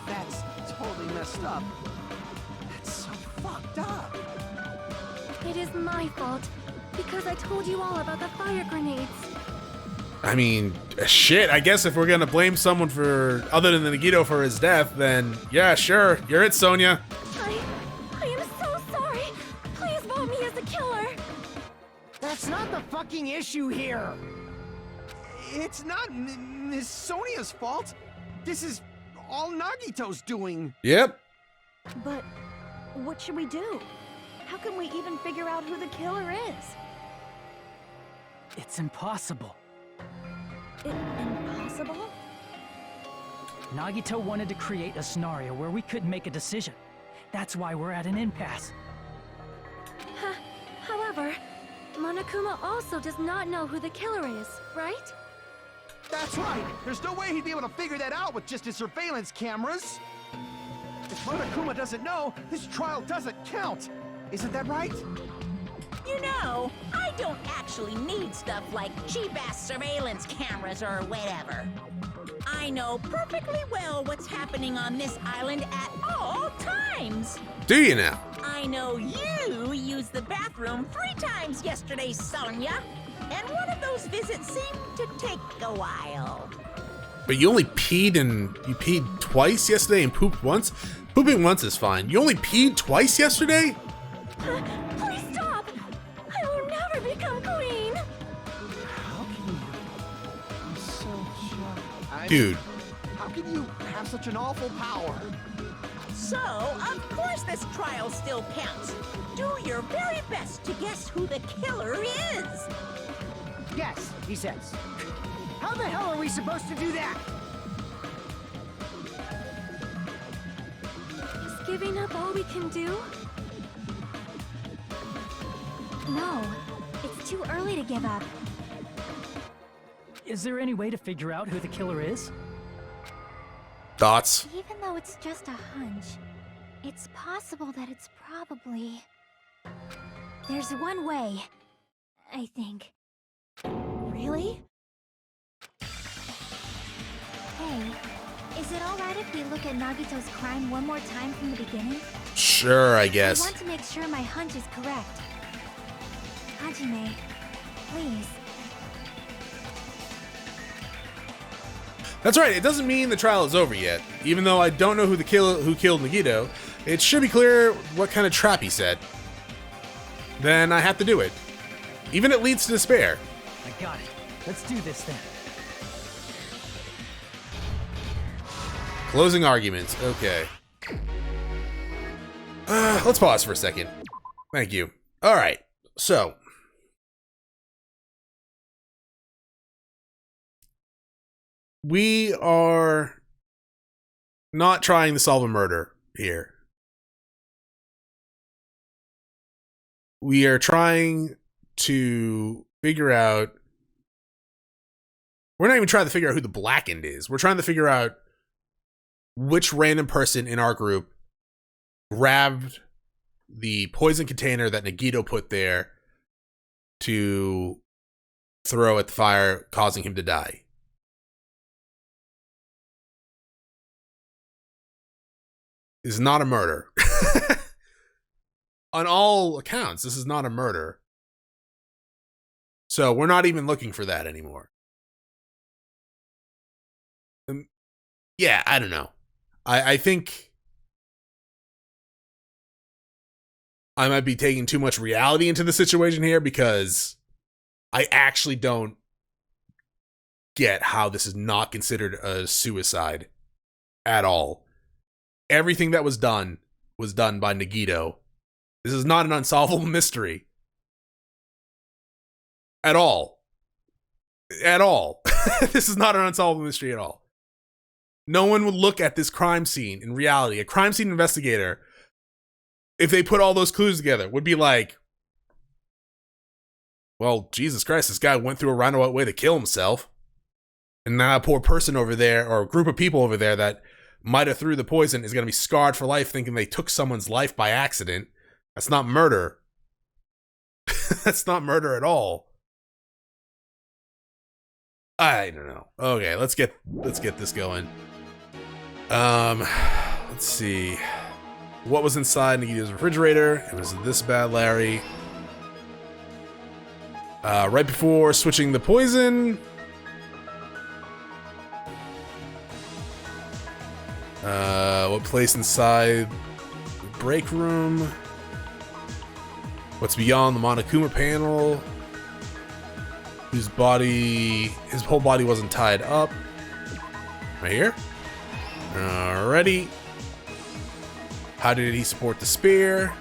That's totally messed up. That's so fucked up. It is my fault, because I told you all about the fire grenades. I mean, shit, I guess if we're gonna blame someone for, other than Nagito for his death, then yeah, sure, you're it, Sonia. I am so sorry. Please vote me as the killer. That's not the fucking issue here. It's not Miss Sonia's fault. This is all Nagito's doing. Yep. But what should we do? How can we even figure out who the killer is? It's impossible. Impossible? Nagito wanted to create a scenario where we couldn't make a decision. That's why we're at an impasse. However, Monokuma also does not know who the killer is, right? That's right. There's no way he'd be able to figure that out with just his surveillance cameras. If Monokuma doesn't know, his trial doesn't count. Isn't that right? You know, I don't actually need stuff like cheap-ass surveillance cameras or whatever. I know perfectly well what's happening on this island at all times. Do you now? I know you used the bathroom 3 times yesterday, Sonia. And one of those visits seemed to take a while. But you only peed twice yesterday and pooped once? Pooping once is fine. You only peed twice yesterday? Please stop! I will never become queen! How can you? I'm so shocked. Dude. How can you have such an awful power. So, of course this trial still counts. Do your very best to guess who the killer is. Yes, he says. How the hell are we supposed to do that? Is giving up all we can do? No, it's too early to give up. Is there any way to figure out who the killer is? Thoughts? Even though it's just a hunch, it's possible that it's probably... There's one way, I think. Really? Hey, is it alright if we look at Nagito's crime one more time from the beginning? Sure, I I guess. want to make sure my hunch is correct. Hajime, please. That's right, it doesn't mean the trial is over yet. Even though I don't know who killed Nagito, it should be clear what kind of trap he set. Then I have to do it. Even it leads to despair. I got it. Let's do this then. Closing arguments, okay. Let's pause for a second. Thank you. Alright, so. We are not trying to solve a murder here. We are trying to figure out... We're not even trying to figure out who the blackened is. We're trying to figure out which random person in our group grabbed the poison container that Nagito put there to throw at the fire, causing him to die. This is not a murder. On all accounts, this is not a murder. So we're not even looking for that anymore. Yeah, I don't know. I think I might be taking too much reality into the situation here because I actually don't get how this is not considered a suicide at all. Everything that was done by Nagito. This is not an unsolvable mystery. At all. At all. This is not an unsolvable mystery at all. No one would look at this crime scene in reality. A crime scene investigator, if they put all those clues together, would be like, well, Jesus Christ, this guy went through a roundabout way to kill himself. And now a poor person over there, or a group of people over there that might have threw the poison is going to be scarred for life thinking they took someone's life by accident. That's not murder. That's not murder at all. I don't know. Okay, let's get this going. Let's see. What was inside Nagito's refrigerator? It was this bad, Larry. Right before switching the poison. What place inside the break room? What's beyond the Monokuma panel? His whole body wasn't tied up. Right here. Alrighty. How did he support the spear?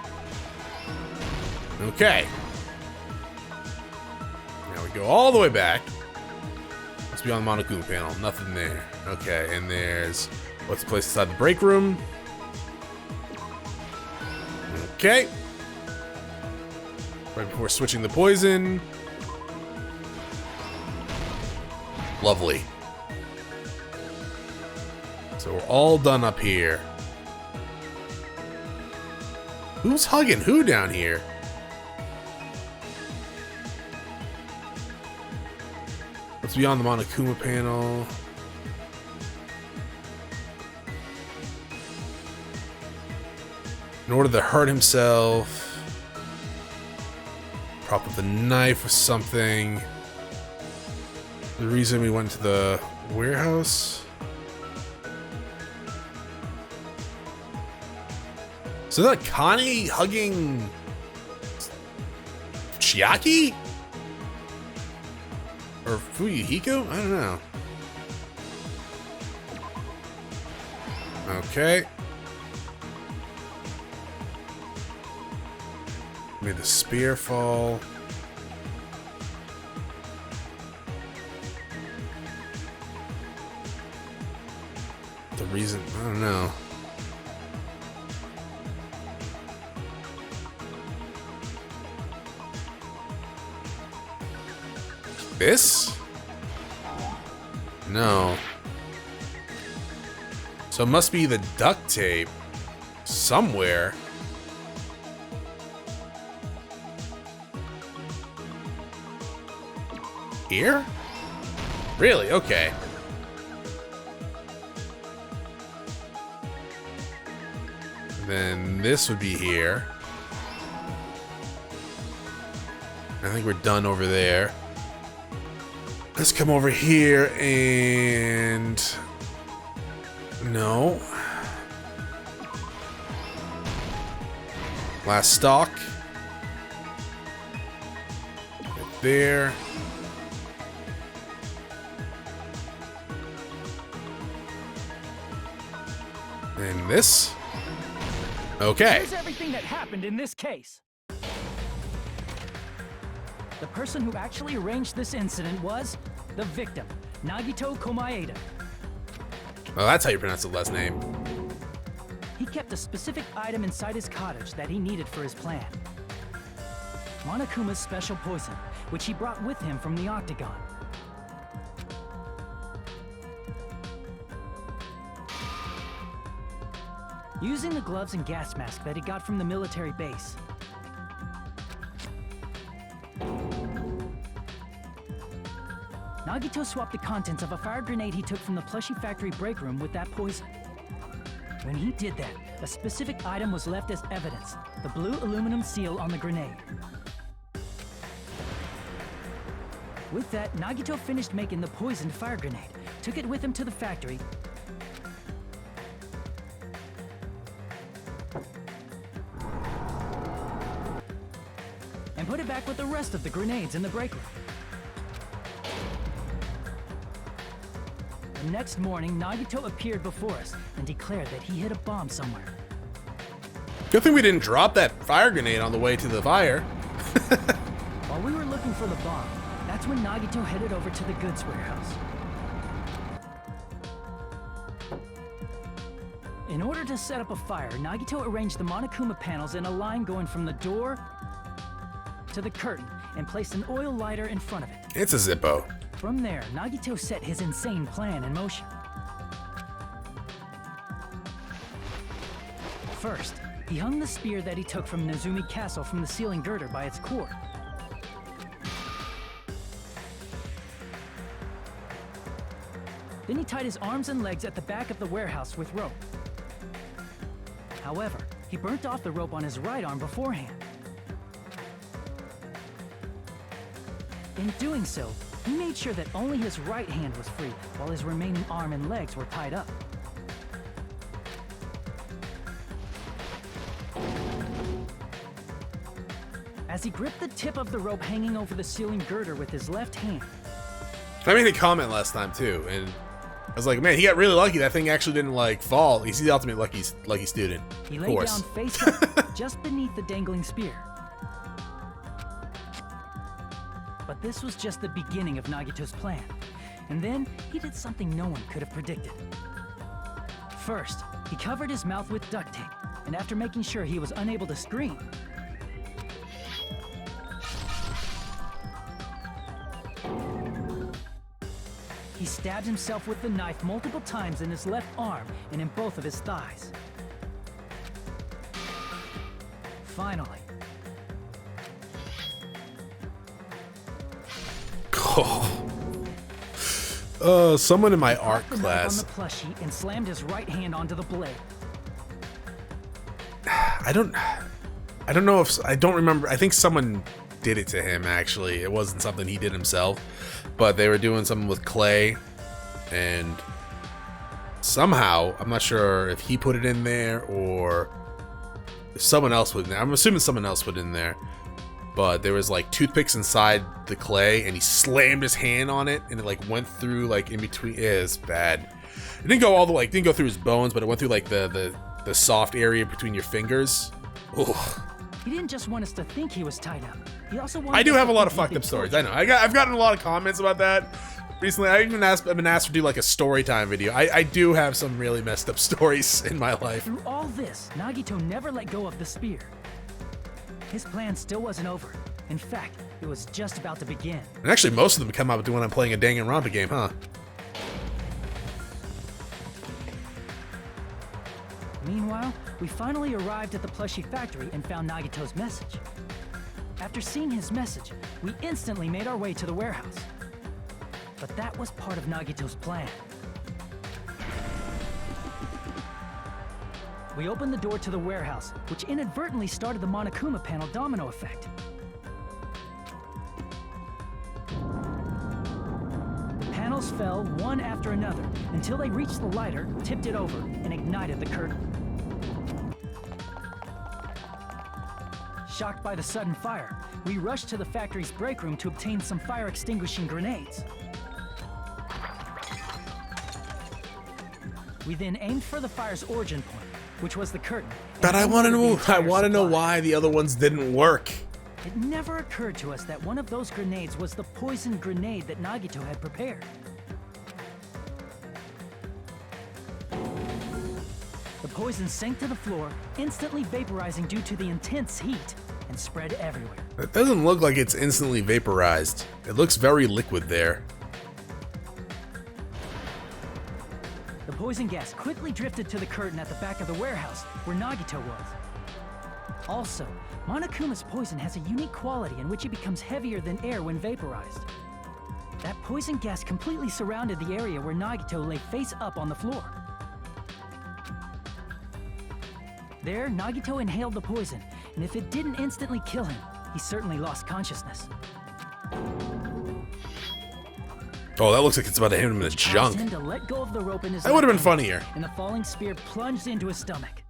Okay. Now we go all the way back. What's beyond the Monokuma panel? Nothing there. Okay, and there's what's the place inside the break room? Okay. Right before switching the poison. Lovely. So we're all done up here. Who's hugging who down here? What's beyond the Monokuma panel? In order to hurt himself. Prop with a knife or something. The reason we went to the warehouse. So is that Connie hugging Chiaki? Or Fuyuhiko? I don't know. Okay. Made the spear fall. The reason, I don't know. This? No. So it must be the duct tape somewhere. Here? Really? Okay. Then this would be here. I think we're done over there. Let's come over here and... No. Last stock. Right there. And this. Okay. Here's everything that happened in this case. The person who actually arranged this incident was the victim, Nagito Komaeda. Well, that's how you pronounce the last name. He kept a specific item inside his cottage that he needed for his plan. Monokuma's special poison, which he brought with him from the Octagon. Using the gloves and gas mask that he got from the military base, Nagito swapped the contents of a fire grenade he took from the plushie factory break room with that poison. When he did that, a specific item was left as evidence, the blue aluminum seal on the grenade. With that, Nagito finished making the poisoned fire grenade, took it with him to the factory, and put it back with the rest of the grenades in the break room. The next morning, Nagito appeared before us and declared that he hid a bomb somewhere. Good thing we didn't drop that fire grenade on the way to the fire. While we were looking for the bomb, that's when Nagito headed over to the goods warehouse. In order to set up a fire, Nagito arranged the Monokuma panels in a line going from the door to the curtain and placed an oil lighter in front of it. It's a Zippo. From there, Nagito set his insane plan in motion. First, he hung the spear that he took from Nezumi Castle from the ceiling girder by its cord. Then he tied his arms and legs at the back of the warehouse with rope. However, he burnt off the rope on his right arm beforehand. In doing so, he made sure that only his right hand was free, while his remaining arm and legs were tied up. As he gripped the tip of the rope hanging over the ceiling girder with his left hand, I made a comment last time too, and I was like, man, he got really lucky. That thing actually didn't like fall. He's the ultimate lucky student. he lay down face up, just beneath the dangling spear. But this was just the beginning of Nagito's plan. And then, he did something no one could have predicted. First, he covered his mouth with duct tape, and after making sure he was unable to scream, he stabbed himself with the knife multiple times in his left arm and in both of his thighs. Finally, someone in my art the knife class. on the plushie and slammed his right hand onto the blade. I don't know if I don't remember. I think someone did it to him. Actually, it wasn't something he did himself, but they were doing something with clay, and somehow I'm not sure if he put it in there or if someone else put it in there. I'm assuming someone else put it in there. But there was like toothpicks inside the clay, and he slammed his hand on it, and it like went through like in between. It is bad. It didn't go all the like didn't go through his bones, but it went through like the soft area between your fingers. Ooh. He didn't just want us to think he was tied up. He also wanted I do us have to a lot of think fucked he'd up been stories. tortured. I know. I've gotten a lot of comments about that recently. I've been asked to do like a story time video. I do have some really messed up stories in my life. Through all this, Nagito never let go of the spear. His plan still wasn't over. In fact, it was just about to begin. And actually, most of them come out when I'm playing a Danganronpa game, huh? Meanwhile, we finally arrived at the plushie factory and found Nagito's message. After seeing his message, we instantly made our way to the warehouse. But that was part of Nagito's plan. We opened the door to the warehouse, which inadvertently started the Monokuma panel domino effect. The panels fell one after another until they reached the lighter, tipped it over, and ignited the curtain. Shocked by the sudden fire, we rushed to the factory's break room to obtain some fire-extinguishing grenades. We then aimed for the fire's origin point, which was the curtain. But I want to know why the other ones didn't work. It never occurred to us that one of those grenades was the poison grenade that Nagito had prepared. The poison sank to the floor, instantly vaporizing due to the intense heat, and spread everywhere. It doesn't look like it's instantly vaporized. It looks very liquid there. The poison gas quickly drifted to the curtain at the back of the warehouse, where Nagito was. Also, Monokuma's poison has a unique quality in which it becomes heavier than air when vaporized. That poison gas completely surrounded the area where Nagito lay face up on the floor. There, Nagito inhaled the poison, and if it didn't instantly kill him, he certainly lost consciousness. Oh, that looks like it's about to hit him in the junk. Caused him to let go of the rope in his That would have been left hand, funnier. and the falling spear plunged into his stomach.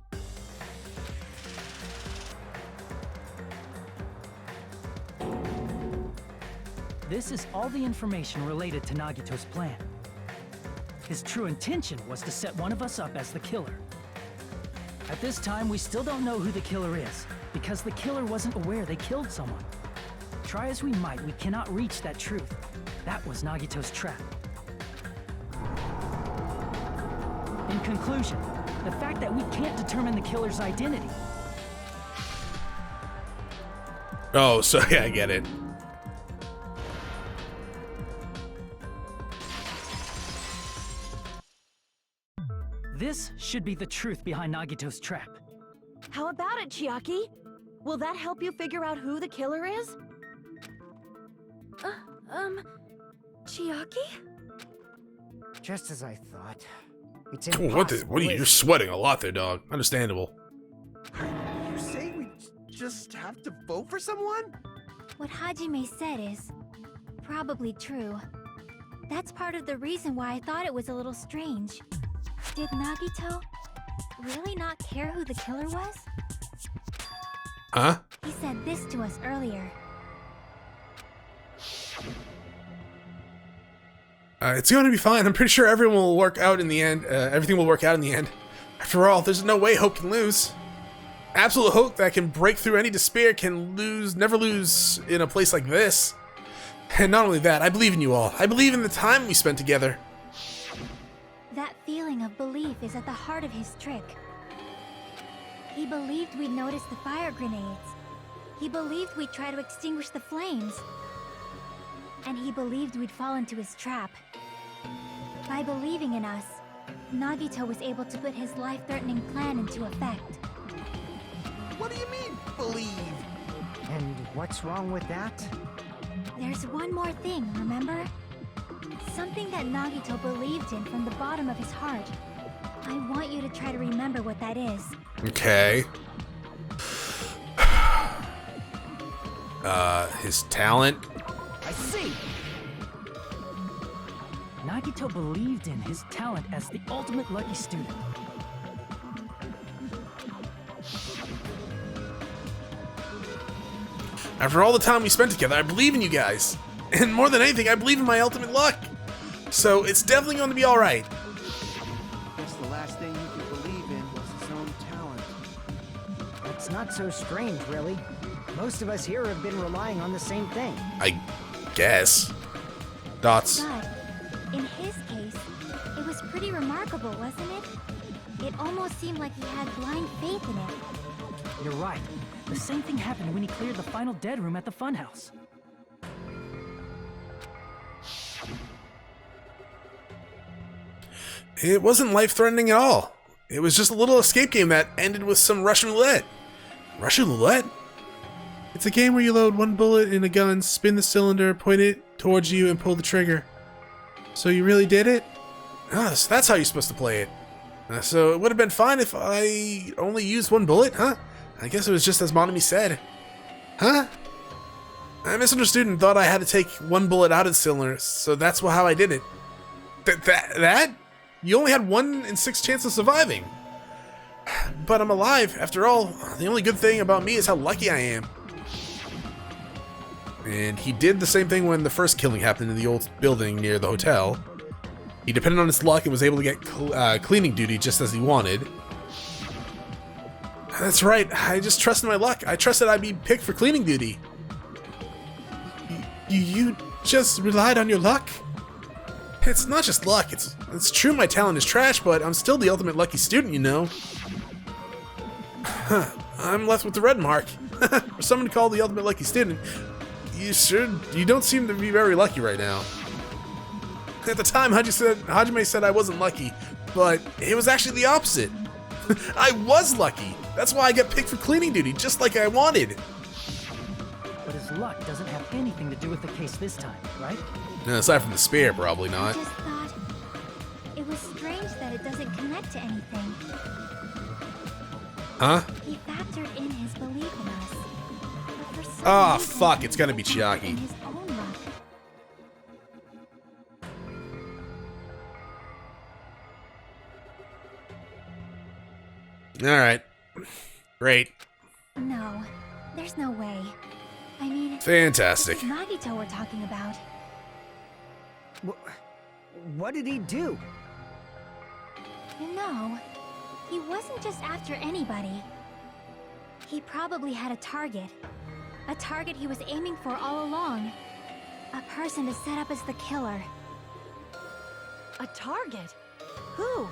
This is all the information related to Nagito's plan. His true intention was to set one of us up as the killer. At this time, we still don't know who the killer is, because the killer wasn't aware they killed someone. Try as we might, we cannot reach that truth. That was Nagito's trap. In conclusion, the fact that we can't determine the killer's identity. Oh, so yeah, I get it. This should be the truth behind Nagito's trap. How about it, Chiaki? Will that help you figure out who the killer is? Chiaki? Just as I thought. It's Oh, impossible. what are you? You're sweating a lot there, dog. Understandable. You say we just have to vote for someone? What Hajime said is probably true. That's part of the reason why I thought it was a little strange. Did Nagito really not care who the killer was? Huh? He said this to us earlier. It's going to be fine. I'm pretty sure everyone will work out in the end. Everything will work out in the end. After all, there's no way Hope can lose. Absolute hope that can break through any despair can never lose in a place like this. And not only that, I believe in you all. I believe in the time we spent together. That feeling of belief is at the heart of his trick. He believed we'd notice the fire grenades. He believed we'd try to extinguish the flames. And he believed we'd fall into his trap. By believing in us, Nagito was able to put his life-threatening plan into effect. What do you mean, believe? And what's wrong with that? There's one more thing, remember? Something that Nagito believed in from the bottom of his heart. I want you to try to remember what that is. Okay. His talent. I see! Nagito believed in his talent as the ultimate lucky student. After all the time we spent together, I believe in you guys. And more than anything, I believe in my ultimate luck. So it's definitely going to be alright. It's not so strange, really. Most of us here have been relying on the same thing. I guess. Dots. But in his case, it was pretty remarkable, wasn't it? It almost seemed like he had blind faith in it. You're right. The same thing happened when he cleared the final dead room at the funhouse. It wasn't life-threatening at all. It was just a little escape game that ended with some Russian roulette. Russian roulette? It's a game where you load one bullet in a gun, spin the cylinder, point it towards you, and pull the trigger. So you really did it? Ah, so that's how you're supposed to play it. So it would have been fine if I only used one bullet, huh? I guess it was just as Monokuma said. Huh? I misunderstood and thought I had to take one bullet out of the cylinder, so that's how I did it. That? You only had 1 in 6 chance of surviving. But I'm alive, after all. The only good thing about me is how lucky I am. And he did the same thing when the first killing happened in the old building near the hotel. He depended on his luck and was able to get cleaning duty just as he wanted. That's right, I just trusted my luck. I trusted I'd be picked for cleaning duty. You just relied on your luck? It's not just luck, it's true my talent is trash, but I'm still the ultimate lucky student, you know. Huh, I'm left with the red mark. For someone to call the ultimate lucky student, you don't seem to be very lucky right now. At the time, Hajime said I wasn't lucky, but it was actually the opposite. I was lucky. That's why I got picked for cleaning duty, just like I wanted. But his luck doesn't have anything to do with the case this time, right? No, aside from the spear, probably I not. just thought it was strange that it doesn't connect to anything. Huh? He factored in his belief in us. But for some Ah, reason, fuck, it's gonna be he believed in Chiaki. his own luck. Alright. Great. No, there's no way. I mean, Fantastic. it's Nagito we're talking about. What did he do? No, he wasn't just after anybody. He probably had a target. A target he was aiming for all along. A person to set up as the killer. A target? Who?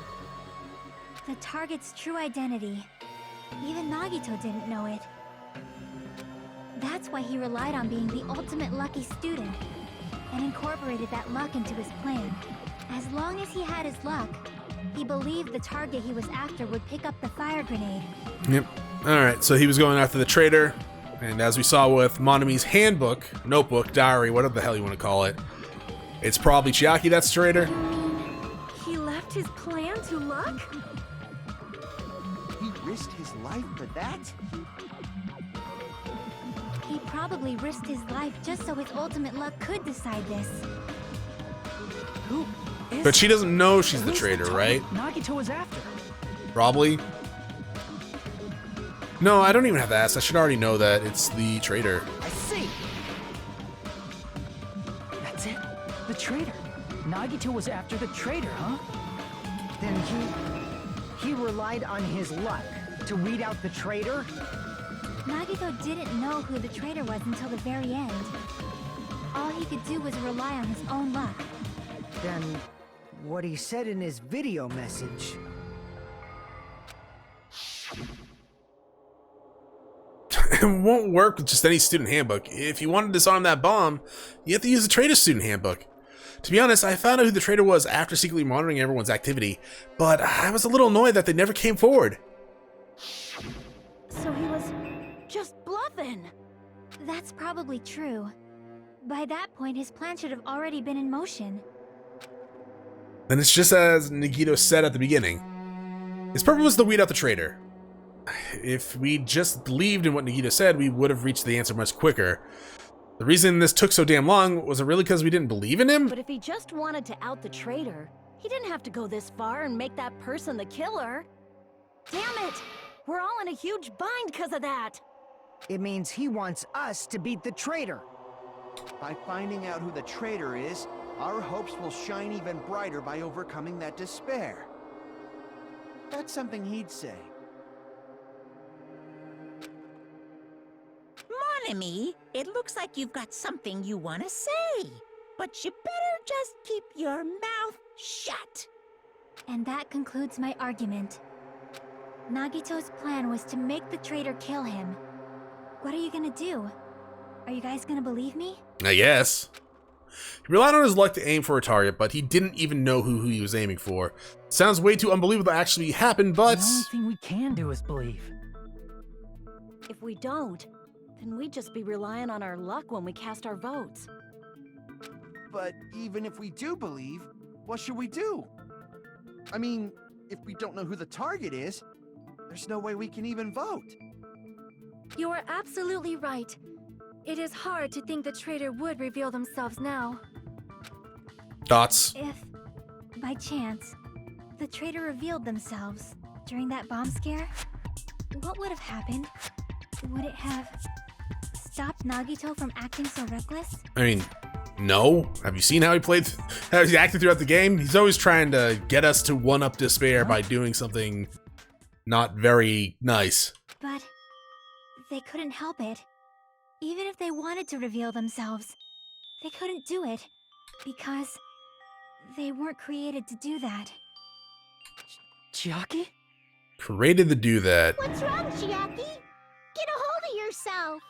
The target's true identity. Even Nagito didn't know it. That's why he relied on being the ultimate lucky student, and incorporated that luck into his plan. As long as he had his luck, he believed the target he was after would pick up the fire grenade. Yep. Alright, so he was going after the traitor, and as we saw with Monomi's handbook, notebook, diary, whatever the hell you want to call it, it's probably Chiaki that's the traitor. You mean he left his plan to luck? He risked his life for that? He probably risked his life just so his ultimate luck could decide this. Who is But she doesn't know she's the who's traitor, target right? Nagito is after. Probably. No, I don't even have to ask. I should already know that it's the traitor. I see. That's it. The traitor. Nagito was after the traitor, huh? Then he relied on his luck to weed out the traitor? Nagito didn't know who the traitor was until the very end. All he could do was rely on his own luck. Then what he said in his video message. It won't work with just any student handbook. If you want to disarm that bomb, you have to use the traitor student handbook. To be honest, I found out who the traitor was after secretly monitoring everyone's activity, but I was a little annoyed that they never came forward. So he was just bluffing. That's probably true. By that point, his plan should have already been in motion. And it's just as Nagito said at the beginning. His purpose was to weed out the traitor. If we just believed in what Nagito said, we would have reached the answer much quicker. The reason this took so damn long, was it really because we didn't believe in him? But if he just wanted to out the traitor, he didn't have to go this far and make that person the killer. Damn it! We're all in a huge bind because of that. It means he wants us to beat the traitor. By finding out who the traitor is, our hopes will shine even brighter by overcoming that despair. That's something he'd say. enemy, it looks like you've got something you want to say. But you better just keep your mouth shut. And that concludes my argument. Nagito's plan was to make the traitor kill him. What are you gonna do? Are you guys gonna believe me? I guess. He relied on his luck to aim for a target, but he didn't even know who he was aiming for. Sounds way too unbelievable to actually happen, but... The only thing we can do is believe. If we don't, then we'd just be relying on our luck when we cast our votes. But even if we do believe, what should we do? I mean, if we don't know who the target is, there's no way we can even vote. You are absolutely right. It is hard to think the traitor would reveal themselves now. Thoughts? If, by chance, the traitor revealed themselves during that bomb scare, what would have happened? Would it have stopped Nagito from acting so reckless? I mean, no. Have you seen how he played, how he's acted throughout the game? He's always trying to get us to one-up despair by doing something not very nice. But they couldn't help it. Even if they wanted to reveal themselves, they couldn't do it because they weren't created to do that. Chiaki? Created to do that. What's wrong, Chiaki? Get a hold of yourself.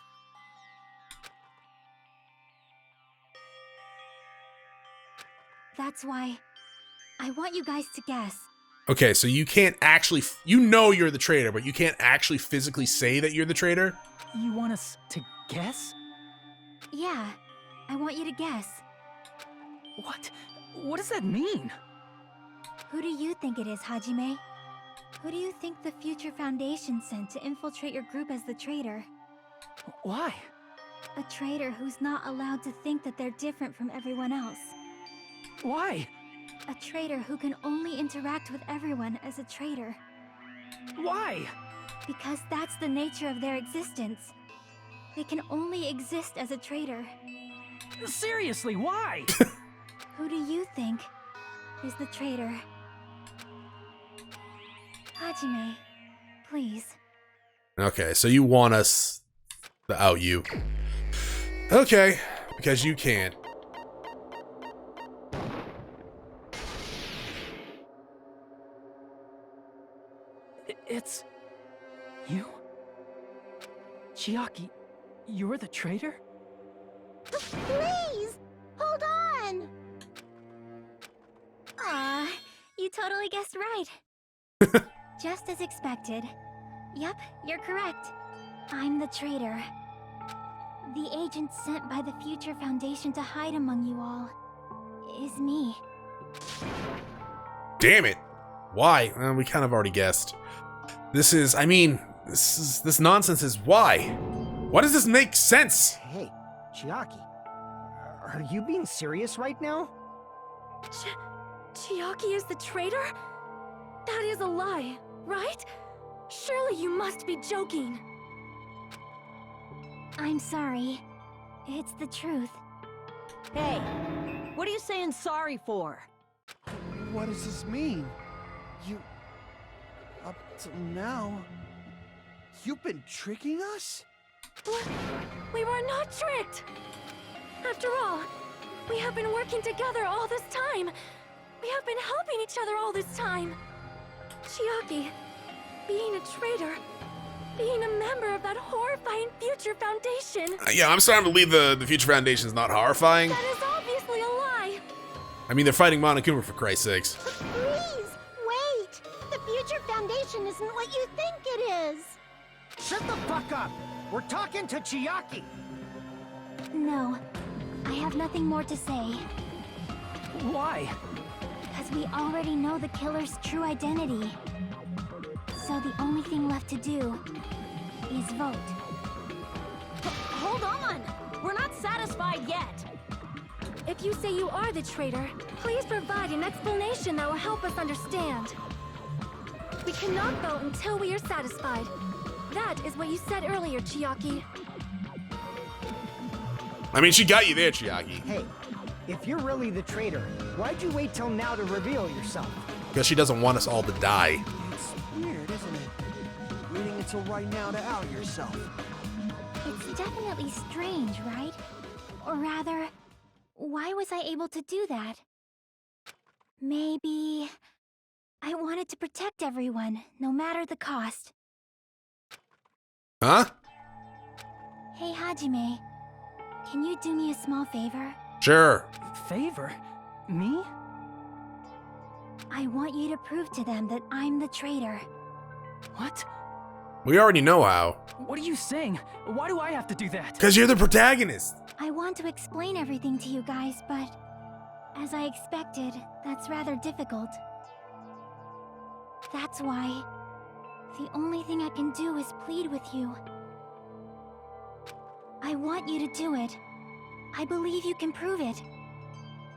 That's why I want you guys to guess. Okay, so you can't actually, you know you're the traitor, but you can't actually physically say that you're the traitor? You want us to guess? Yeah, I want you to guess. What? What does that mean? Who do you think it is, Hajime? Who do you think the Future Foundation sent to infiltrate your group as the traitor? Why? A traitor who's not allowed to think that they're different from everyone else. Why? A traitor who can only interact with everyone as a traitor. Why? Because that's the nature of their existence. They can only exist as a traitor. Seriously, why? Who do you think is the traitor? Hajime, please. Okay, so you want us to out you. Okay, because you can't. It's... you? Chiaki, you're the traitor? Please, hold on. Aw, you totally guessed right. Just as expected. Yep, you're correct. I'm the traitor. The agent sent by the Future Foundation to hide among you all is me. Damn it. Why? We kind of already guessed. This is, I mean, this nonsense is why? Why does this make sense? Hey, Chiaki, are you being serious right now? Chiaki is the traitor? That is a lie, right? Surely you must be joking. I'm sorry. It's the truth. Hey, what are you saying sorry for? What does this mean? You... Up till now... You've been tricking us? We were not tricked! After all, we have been working together all this time. We have been helping each other all this time. Chiaki, being a traitor, being a member of that horrifying Future Foundation... Yeah, I'm starting to believe the Future Foundation is not horrifying. That is obviously a lie! I mean, they're fighting Monokuma for Christ's sakes. Please, wait. The Future Foundation isn't what you think it is. Shut the fuck up! We're talking to Chiaki! No, I have nothing more to say. Why? Because we already know the killer's true identity. So the only thing left to do is vote. Hold on! We're not satisfied yet! If you say you are the traitor, please provide an explanation that will help us understand. We cannot vote until we are satisfied. That is what you said earlier, Chiaki. I mean, she got you there, Chiaki. Hey, if you're really the traitor, why'd you wait till now to reveal yourself? Because she doesn't want us all to die. It's weird, isn't it? Waiting until right now to out yourself. It's definitely strange, right? Or rather, why was I able to do that? Maybe I wanted to protect everyone, no matter the cost. Huh? Hey, Hajime. Can you do me a small favor? Sure. Favor? Me? I want you to prove to them that I'm the traitor. What? We already know how. What are you saying? Why do I have to do that? Because you're the protagonist. I want to explain everything to you guys, but as I expected, that's rather difficult. That's why the only thing I can do is plead with you. I want you to do it. I believe you can prove it.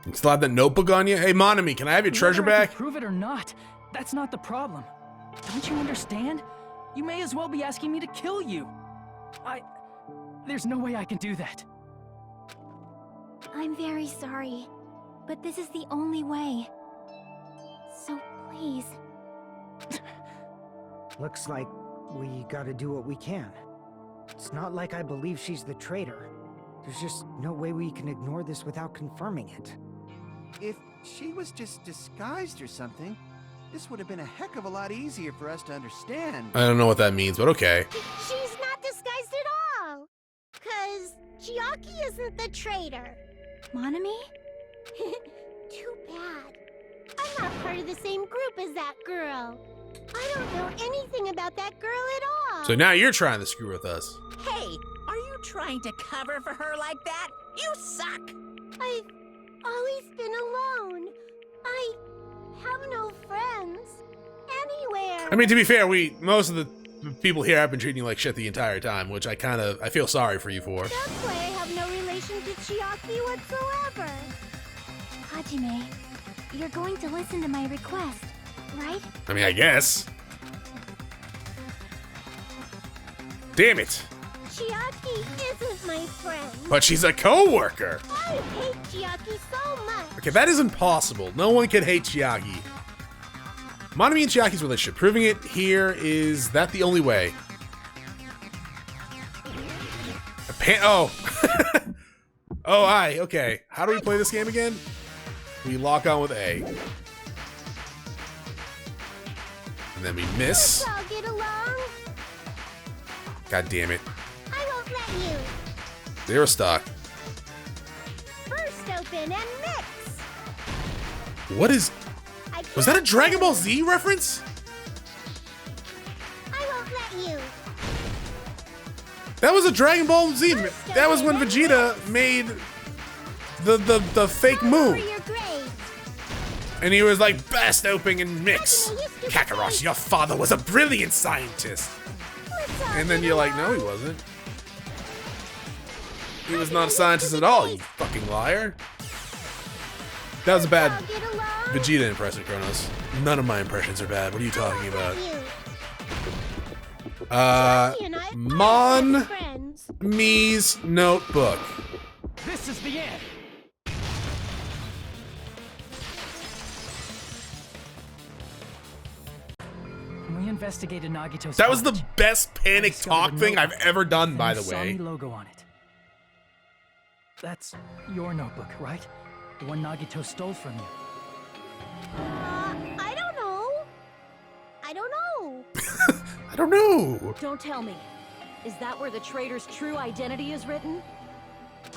You still have that notebook on you? Hey, Monami, can I have your treasure Whether I back? can prove it or not, that's not the problem. Don't you understand? You may as well be asking me to kill you. There's no way I can do that. I'm very sorry, but this is the only way. So please. Looks like we gotta do what we can. It's not like I believe she's the traitor. There's just no way we can ignore this without confirming it. If she was just disguised or something, this would have been a heck of a lot easier for us to understand. I don't know what that means, but okay. She's not disguised at all. 'Cause Chiaki isn't the traitor. Monami? Too bad. I'm not part of the same group as that girl. I don't know anything about that girl at all. So now you're trying to screw with us. Hey, are you trying to cover for her like that? You suck! I've always been alone. I have no friends anywhere. I mean, to be fair, most of the people here have been treating you like shit the entire time, which I feel sorry for you for. That's why I have no relation to Chiaki whatsoever. Hajime, you're going to listen to my request, right? I mean, I guess. Damn it. Chiaki isn't my friend. But she's a co-worker. I hate Chiaki so much. Okay, that is impossible. No one can hate Chiaki. Monami and Chiaki's relationship. Proving it here, is that the only way? Oh. Oh, okay. How do we play this game again? We lock on with A. And then we miss. Let's all get along. God damn it. I won't let you. They were stuck. Burst open and mix. What is... I Was that a can't Dragon Ball do it. Z reference? I won't let you. That was a Dragon Ball Z. That was when Vegeta made the fake For move. your grades. And he was like, best opening and mix. Hajime, you stupid Kakarot, face. your father was a brilliant scientist. Let's all And then get you're like, no, along. he wasn't. He was not a scientist at all, you fucking liar. That was a bad Let's all get along. Vegeta impression, Chronos. None of my impressions are bad. What are you talking about? You. Uh, He and I Mon are friends. Me's notebook. This is the end. When we investigated Nagito's That was the cottage, best panic discovered talk a thing I've notebook ever done, with by the the way. Masami logo on it. That's your notebook, right? The one Nagito stole from you. I don't know. I don't know. I don't know. Don't tell me. Is that where the traitor's true identity is written?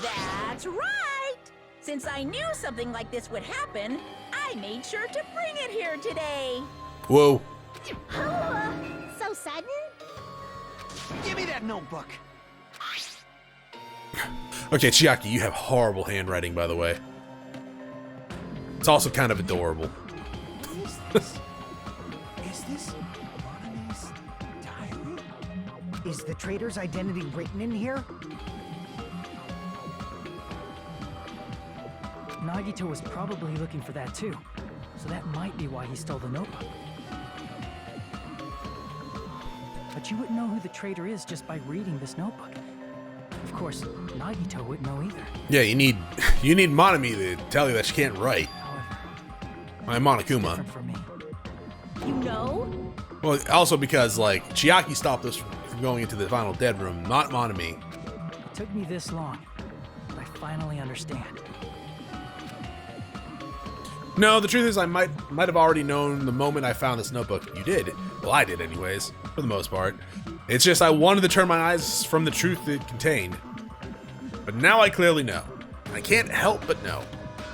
That's right! Since I knew something like this would happen, I made sure to bring it here today. Whoa. Oh, so sudden? Give me that notebook. Okay, Chiaki, you have horrible handwriting, by the way. It's also kind of adorable. Is this Monami's diary? Is the traitor's identity written in here? Nagito was probably looking for that too, so that might be why he stole the notebook. But you wouldn't know who the traitor is just by reading this notebook. Of course, Nagito wouldn't know either. Yeah, you need Monami to tell you that she can't write. However, My Monokuma. different for me. You know? Well, also because, like, Chiaki stopped us from going into the final dead room, not Monami. Took me this long, but I finally understand. No, the truth is I might have already known the moment I found this notebook. You did. Well, I did anyways, for the most part. It's just I wanted to turn my eyes from the truth it contained. But now I clearly know. I can't help but know.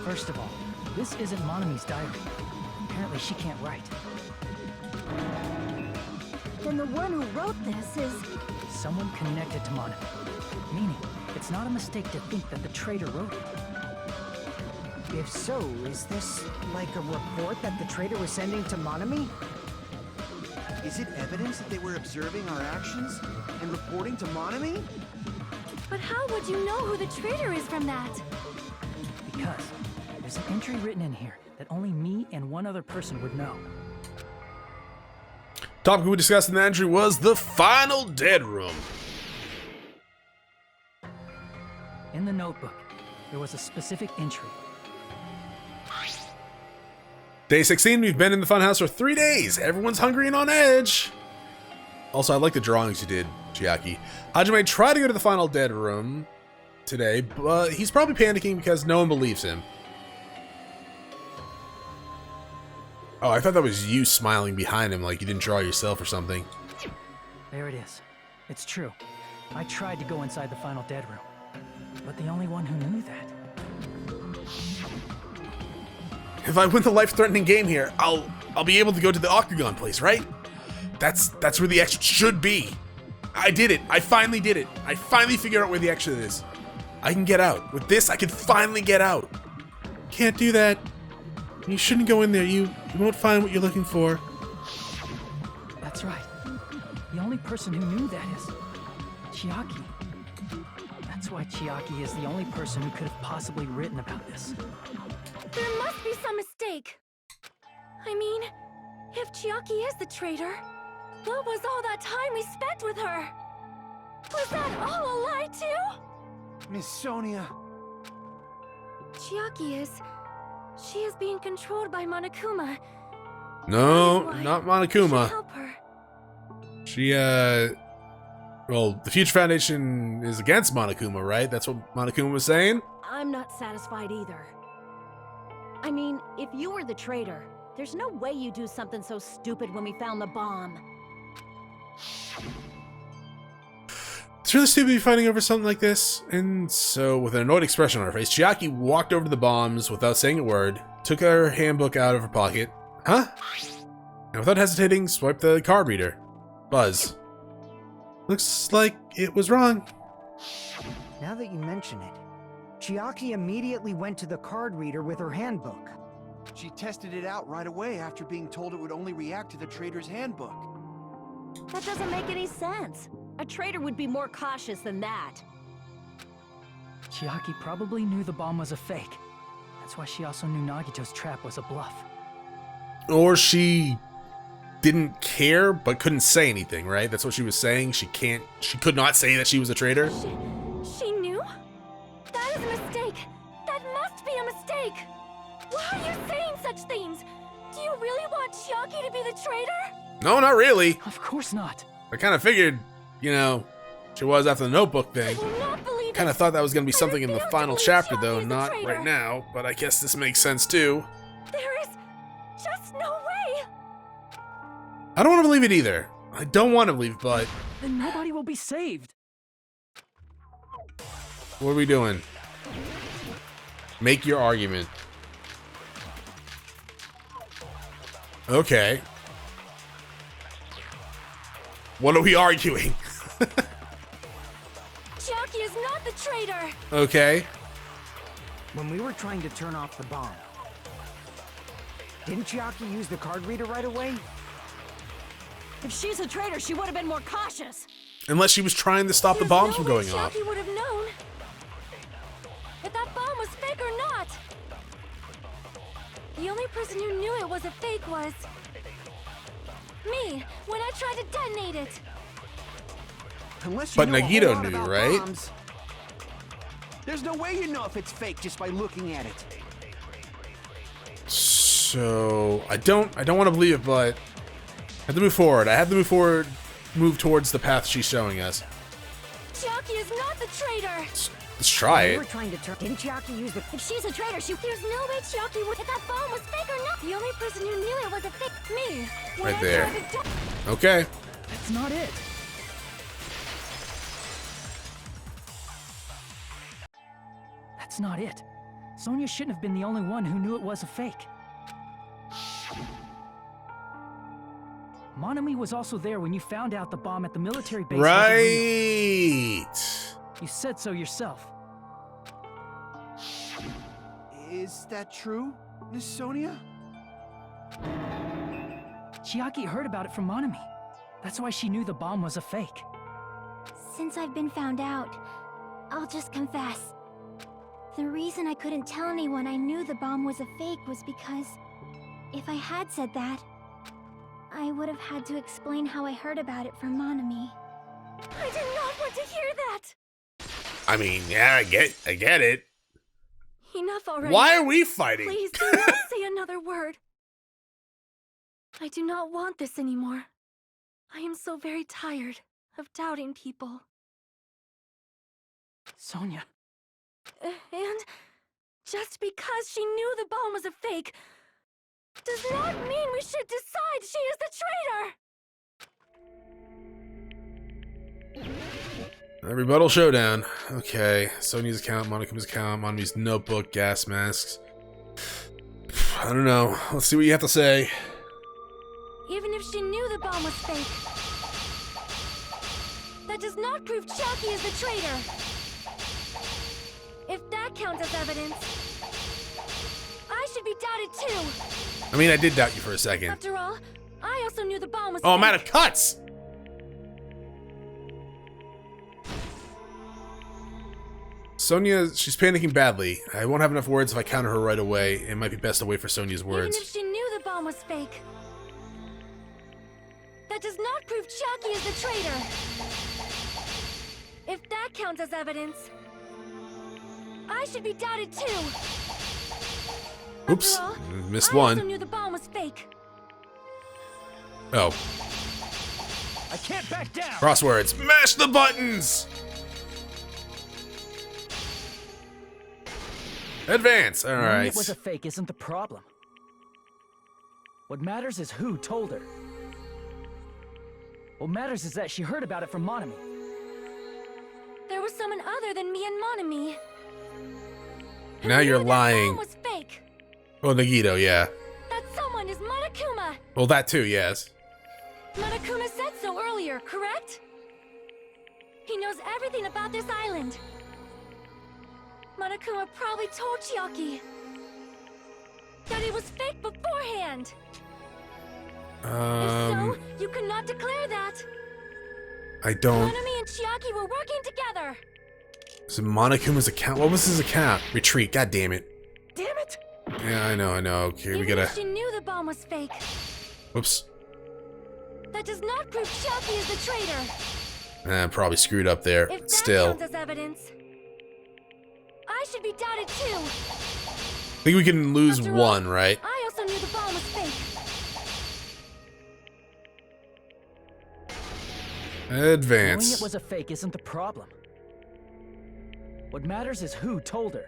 First of all, this isn't Monomi's diary. Apparently she can't write. Then the one who wrote this is... Someone connected to Monomi. Meaning, it's not a mistake to think that the traitor wrote it. If so, is this like a report that the traitor was sending to Monomi? Is it evidence that they were observing our actions and reporting to Monomi? But how would you know who the traitor is from that? Because there's an entry written in here that only me and one other person would know. Topic we discussed in the entry was the final dead room. In the notebook, there was a specific entry. Day 16, we've been in the funhouse for 3 days. Everyone's hungry and on edge. Also, I like the drawings you did, Chiaki. Hajime tried to go to the final dead room today, but he's probably panicking because no one believes him. Oh, I thought that was you smiling behind him like you didn't draw yourself or something. There it is. It's true. I tried to go inside the final dead room, but the only one who knew that. If I win the life-threatening game here, I'll be able to go to the Octagon place, right? That's where the exit should be. I did it. I finally did it. I finally figured out where the exit is. I can get out. With this, I can finally get out. Can't do that. You shouldn't go in there. You won't find what you're looking for. That's right. The only person who knew that is Chiaki. That's why Chiaki is the only person who could have possibly written about this. There must be some mistake. I mean, if Chiaki is the traitor, what was all that time we spent with her? Was that all a lie too? Miss Sonia. Chiaki is... She is being controlled by Monokuma. No, not Monokuma. Help her. She, well, the Future Foundation is against Monokuma, right? That's what Monokuma was saying? I'm not satisfied either. I mean, if you were the traitor, there's no way you'd do something so stupid when we found the bomb. It's really stupid to be fighting over something like this. And so, with an annoyed expression on her face, Chiaki walked over to the bombs without saying a word, took her handbook out of her pocket. Huh? And without hesitating, swiped the card reader. Buzz. Looks like it was wrong. Now that you mention it, Chiaki immediately went to the card reader with her handbook. She tested it out right away after being told it would only react to the traitor's handbook. That doesn't make any sense. A traitor would be more cautious than that. Chiaki probably knew the bomb was a fake. That's why she also knew Nagito's trap was a bluff. Or she didn't care, but couldn't say anything, right? That's what she was saying. She could not say that she was a traitor. She knew? That is a mistake. That must be a mistake. Why are you saying such things? Do you really want Chiaki to be the traitor? No, not really. Of course not. I kind of figured, you know, she was after the notebook thing. I will not believe Kind of it. thought that was going to be I something in the refuse to final believe chapter, Chiaki though, is the not traitor. right now. But I guess this makes sense, too. There is just no way. I don't want to believe it either. I don't want to believe, but Then nobody will be saved. what are we doing? Make your argument. Okay. What are we arguing? Chiaki is not the traitor. Okay. When we were trying to turn off the bomb, didn't Chiaki use the card reader right away? If she's a traitor, she would have been more cautious. Unless she was trying to stop the There's bombs no from way going off. Chiaki would have known if that bomb was fake or not. The only person who knew it was a fake was me when I tried to detonate it. Unless you But know a whole Nagito lot knew, about right? bombs. There's no way you know if it's fake just by looking at it. So I don't want to believe it, but I have to move forward. I have to move towards the path she's showing us. Chiaki is not the traitor! Let's try We it. were trying to turn. Didn't Chiaki use the? If she's a traitor, there's no way Chiaki would. If that bomb was fake or not. The only person who knew it was a fake me. When Right I there. tried to Okay. That's not it. That's not it. Sonia shouldn't have been the only one who knew it was a fake. Monami was also there when you found out the bomb at the military base wasn't real. Right. You said so yourself. Is that true, Miss Sonia? Chiaki heard about it from Monami. That's why she knew the bomb was a fake. Since I've been found out, I'll just confess. The reason I couldn't tell anyone I knew the bomb was a fake was because if I had said that, I would have had to explain how I heard about it from Monami. I did not want to hear that! I mean, yeah, I get it. Enough already. Why are we fighting? Please do not say another word. I do not want this anymore. I am so very tired of doubting people. Sonia. And just because she knew the bomb was a fake does not mean we should decide she is the traitor! Rebuttal showdown. Okay. Sony's account, Monokuma's account, Monami's notebook, gas masks. I don't know. Let's see what you have to say. Even if she knew the bomb was fake, that does not prove Chiaki is the traitor. If that counts as evidence, I should be doubted too. I mean, I did doubt you for a second. After all, I also knew the bomb was Oh, I'm fake. out of cuts! Sonia, she's panicking badly. I won't have enough words if I counter her right away. It might be best to wait for Sonia's Even words. if she knew the bomb was fake, that does not prove Chiaki is the traitor. If that counts as evidence, I should be doubted too. Oops, After all, missed I also one. knew the bomb was fake. Oh, I can't back down! crosswords. Mash the buttons! Advance, Knowing alright. it was a fake isn't the problem. What matters is who told her. What matters is that she heard about it from Monami. There was someone other than me and Monami. who Now you're knew that lying. bomb was fake. Oh, Nagito, yeah. That someone is Monokuma. Well, that too, yes. Monokuma said so earlier, correct? He knows everything about this island. Monokuma probably told Chiaki that it was fake beforehand. If so, you cannot declare that. I don't. Monami and Chiaki were working together. Is it Monokuma's account? What was his account? Retreat, god damn it. Damn it! Yeah, I know. Okay, we Even gotta. if she knew the bomb was fake, Whoops. that does not prove Chiaki is the traitor. Probably screwed up there. If that Still. counts as evidence, I should be doubted too. I think we can lose After all, one, right? I also knew the bomb was fake. Knowing Advance. it was a fake isn't the problem. What matters is who told her.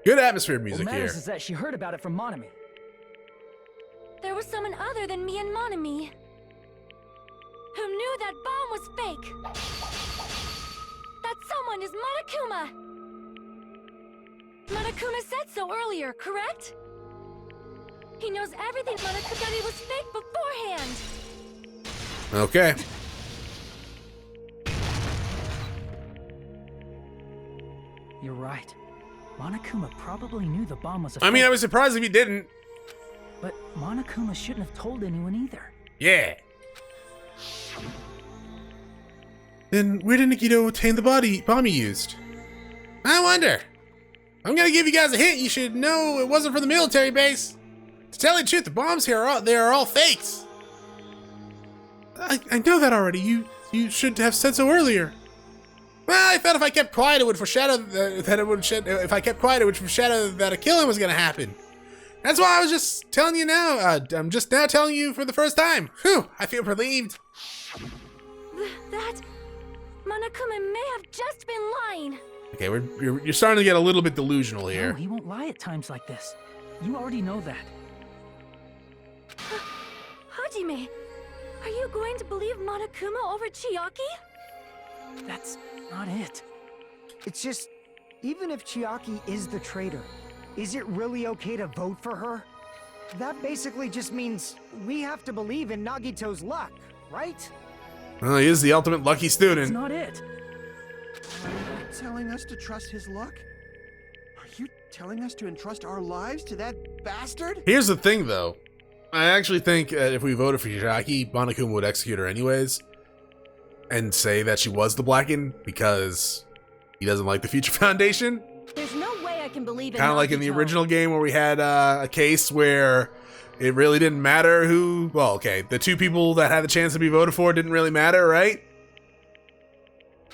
Good atmosphere What music matters here. is that she heard about it from Monami. There was someone other than me and Monami who knew that bomb was fake. That someone is Monokuma. Monokuma said so earlier, correct? He knows everything Monokuma that it was fake beforehand. Okay. You're right. Monokuma probably knew the bomb was a I mean, I fake, was surprised if he didn't. but Monokuma shouldn't have told anyone either. Yeah. Then where did Nagito obtain the bomb he used? I wonder. I'm gonna give you guys a hint. You should know it wasn't from the military base. To tell you the truth, the bombs here are all fakes. I know that already. You should have said so earlier. Well, I thought if I kept quiet, it would foreshadow if I kept quiet, it would foreshadow that a killing was gonna happen. That's why I was just telling you now. I'm just now telling you for the first time. Whew, I feel relieved. That... Monokuma may have just been lying. Okay, you're starting to get a little bit delusional here. No, he won't lie at times like this. You already know that. Hajime, are you going to believe Monokuma over Chiaki? That's not it. It's just, even if Chiaki is the traitor, is it really okay to vote for her? That basically just means we have to believe in Nagito's luck, right? Well, he is the ultimate lucky That's student. not it. Are you telling us to trust his luck? Are you telling us to entrust our lives to that bastard? Here's the thing, though. I actually think if we voted for Chiaki, Monokuma would execute her anyways. And say that she was the Blackened because he doesn't like the Future Foundation. There's no way I can believe in Kind of like in the Nagito. original game where we had a case where it really didn't matter who... Well, okay, the two people that had the chance to be voted for didn't really matter, right?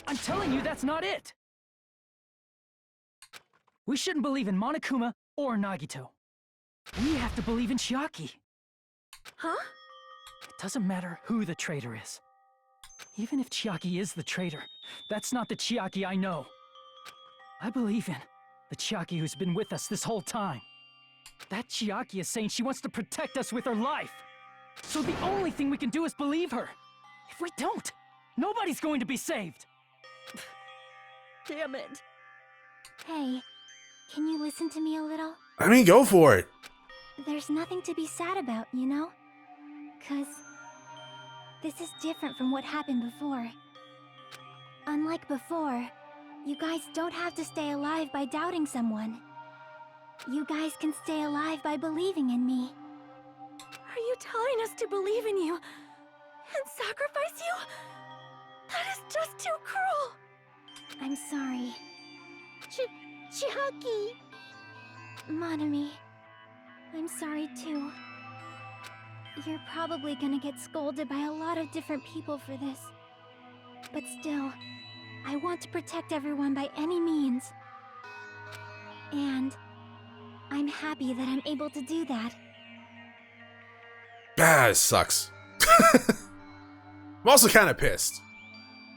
I'm telling you, that's not it. We shouldn't believe in Monokuma or Nagito. We have to believe in Chiaki. Huh? It doesn't matter who the traitor is. Even if Chiaki is the traitor, that's not the Chiaki I know. I believe in the Chiaki who's been with us this whole time. That Chiaki is saying she wants to protect us with her life. So the only thing we can do is believe her. If we don't, nobody's going to be saved. Damn it. Hey, can you listen to me a little? I mean, go for it. There's nothing to be sad about, you know? 'Cause this is different from what happened before. Unlike before, you guys don't have to stay alive by doubting someone. You guys can stay alive by believing in me. Are you telling us to believe in you and sacrifice you? That is just too cruel. I'm sorry. Chiaki. Monami, I'm sorry too. You're probably gonna get scolded by a lot of different people for this. But still, I want to protect everyone by any means. And I'm happy that I'm able to do that. Ah, it sucks. I'm also kind of pissed.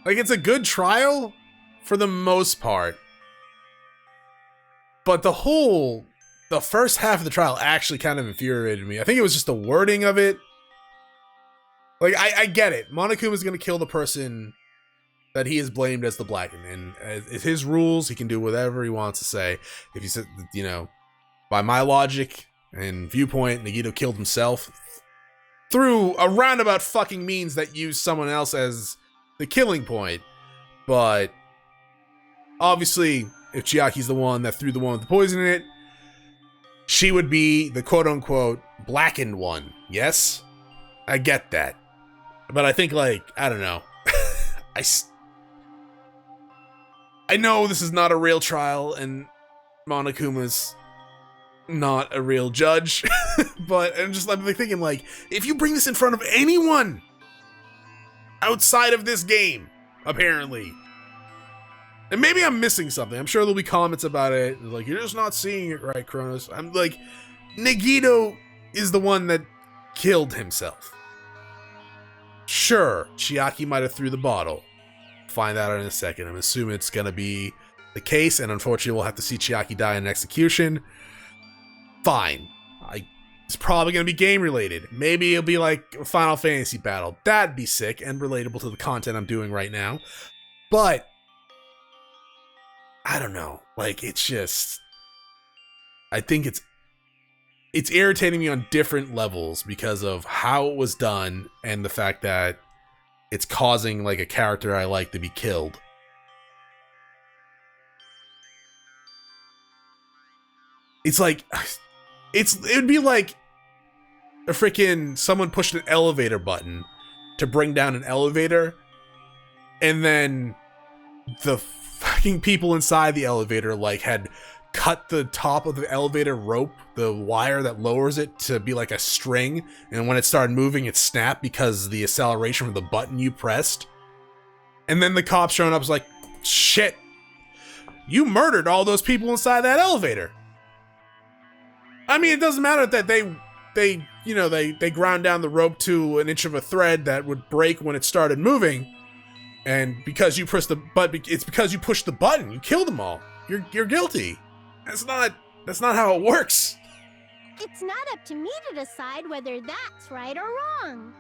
Like, it's a good trial for the most part. But the first half of the trial actually kind of infuriated me. I think it was just the wording of it. Like, I get it. Monokuma's gonna kill the person that he is blamed as the Blackened. And it's his rules, he can do whatever he wants to say. If he said, you know, by my logic and viewpoint, Nagito killed himself through a roundabout fucking means that used someone else as the killing point. But obviously, if Chiaki's the one that threw the one with the poison in it, she would be the quote-unquote Blackened one. Yes? I get that. But I think, like, I don't know. I know this is not a real trial, and Monokuma's not a real judge, but I'm just like thinking, like, if you bring this in front of anyone outside of this game, apparently, and maybe I'm missing something. I'm sure there'll be comments about it, like, you're just not seeing it right, Chronos. I'm like, Nagito is the one that killed himself. Sure, Chiaki might have threw the bottle. Find that out in a second. I'm assuming it's gonna be the case, and unfortunately we'll have to see Chiaki die in execution. Fine. It's probably gonna be game related. Maybe it'll be like a Final Fantasy battle. That'd be sick and relatable to the content I'm doing right now. But I don't know. Like, it's just, I think it's irritating me on different levels because of how it was done and the fact that it's causing, like, a character I like to be killed. It's like, it would be like a freaking someone pushed an elevator button to bring down an elevator, and then the fucking people inside the elevator, like, had cut the top of the elevator rope, the wire that lowers it, to be like a string, and when it started moving it snapped because of the acceleration from the button you pressed. And then the cops showing up was like, shit, you murdered all those people inside that elevator. I mean, it doesn't matter that they ground down the rope to an inch of a thread that would break when it started moving, And because you press the button, it's because you pushed the button. You killed them all. You're guilty. That's not how it works. It's not up to me to decide whether that's right or wrong.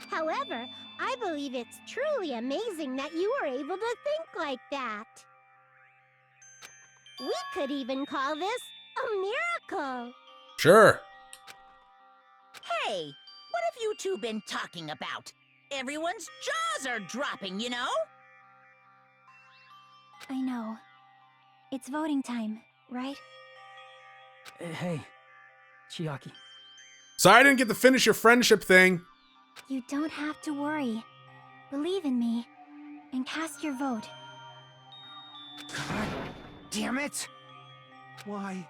However, I believe it's truly amazing that you were able to think like that. We could even call this a miracle. Sure. Hey, what have you two been talking about? Everyone's jaws are dropping, you know? I know. It's voting time, right? Hey, Chiaki. Sorry I didn't get to finish your friendship thing. You don't have to worry. Believe in me, and cast your vote. God damn it! Why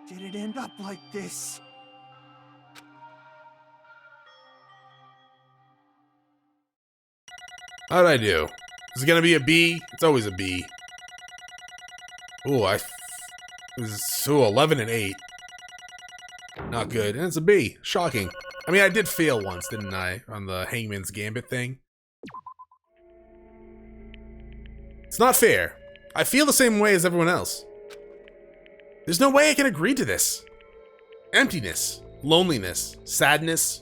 did it end up like this? How'd I do? Is it gonna be a B? It's always a B. Ooh, it was 11 and 8. Not good. And it's a B. Shocking. I mean, I did fail once, didn't I? On the Hangman's Gambit thing. It's not fair. I feel the same way as everyone else. There's no way I can agree to this. Emptiness, loneliness, sadness.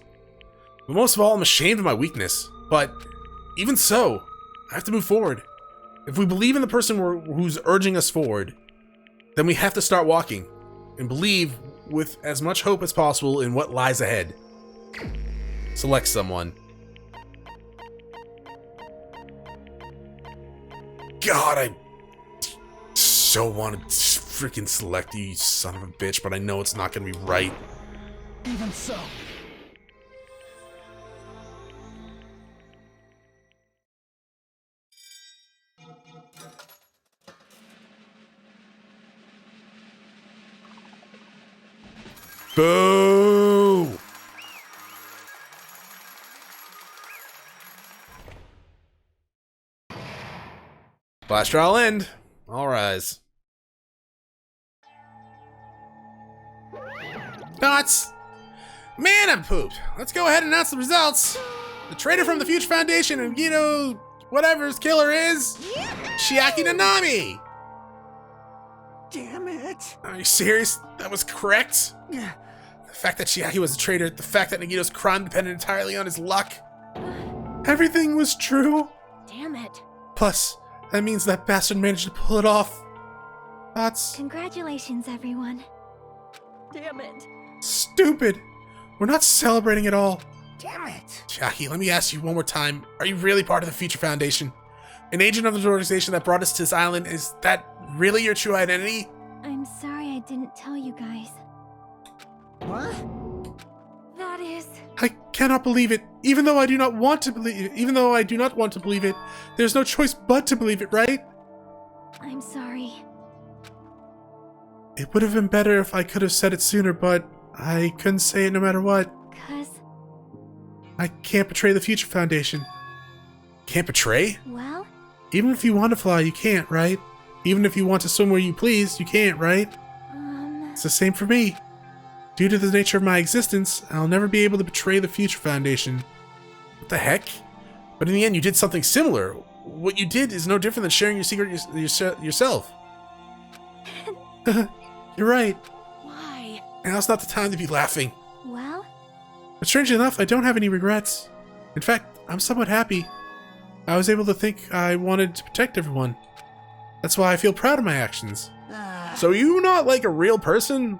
But most of all, I'm ashamed of my weakness. But even so, I have to move forward. If we believe in the person who's urging us forward, then we have to start walking and believe with as much hope as possible in what lies ahead. Select someone. God, I so want to freaking select you, you son of a bitch, but I know it's not going to be right. Even so. Boo! Blast trial end. All rise. Nuts! Man, I'm pooped. Let's go ahead and announce the results. The traitor from the Future Foundation and whatever his killer is, Chiaki Nanami. Damn it! Are you serious? That was correct? Yeah. The fact that Chiaki was a traitor, the fact that Nagito's crime depended entirely on his luck. Everything was true. Damn it. Plus, that means that bastard managed to pull it off. That's Congratulations, everyone. Damn it. stupid. We're not celebrating at all. Damn it! Chiaki, let me ask you one more time. Are you really part of the Future Foundation? An agent of the organization that brought us to this island? Is that really your true identity? I'm sorry I didn't tell you guys. What? That is... I cannot believe it. Even though I do not want to believe it, there's no choice but to believe it, right? I'm sorry. It would have been better if I could have said it sooner, but I couldn't say it no matter what. 'Cause... I can't betray the Future Foundation. Can't betray? well... Even if you want to fly, you can't, right? Even if you want to swim where you please, you can't, right? It's the same for me. Due to the nature of my existence, I'll never be able to betray the Future Foundation. What the heck? But in the end, you did something similar. What you did is no different than sharing your secret yourself. You're right. Why? Now's not the time to be laughing. well... But strangely enough, I don't have any regrets. In fact, I'm somewhat happy. I was able to think I wanted to protect everyone. That's why I feel proud of my actions. So you not like a real person?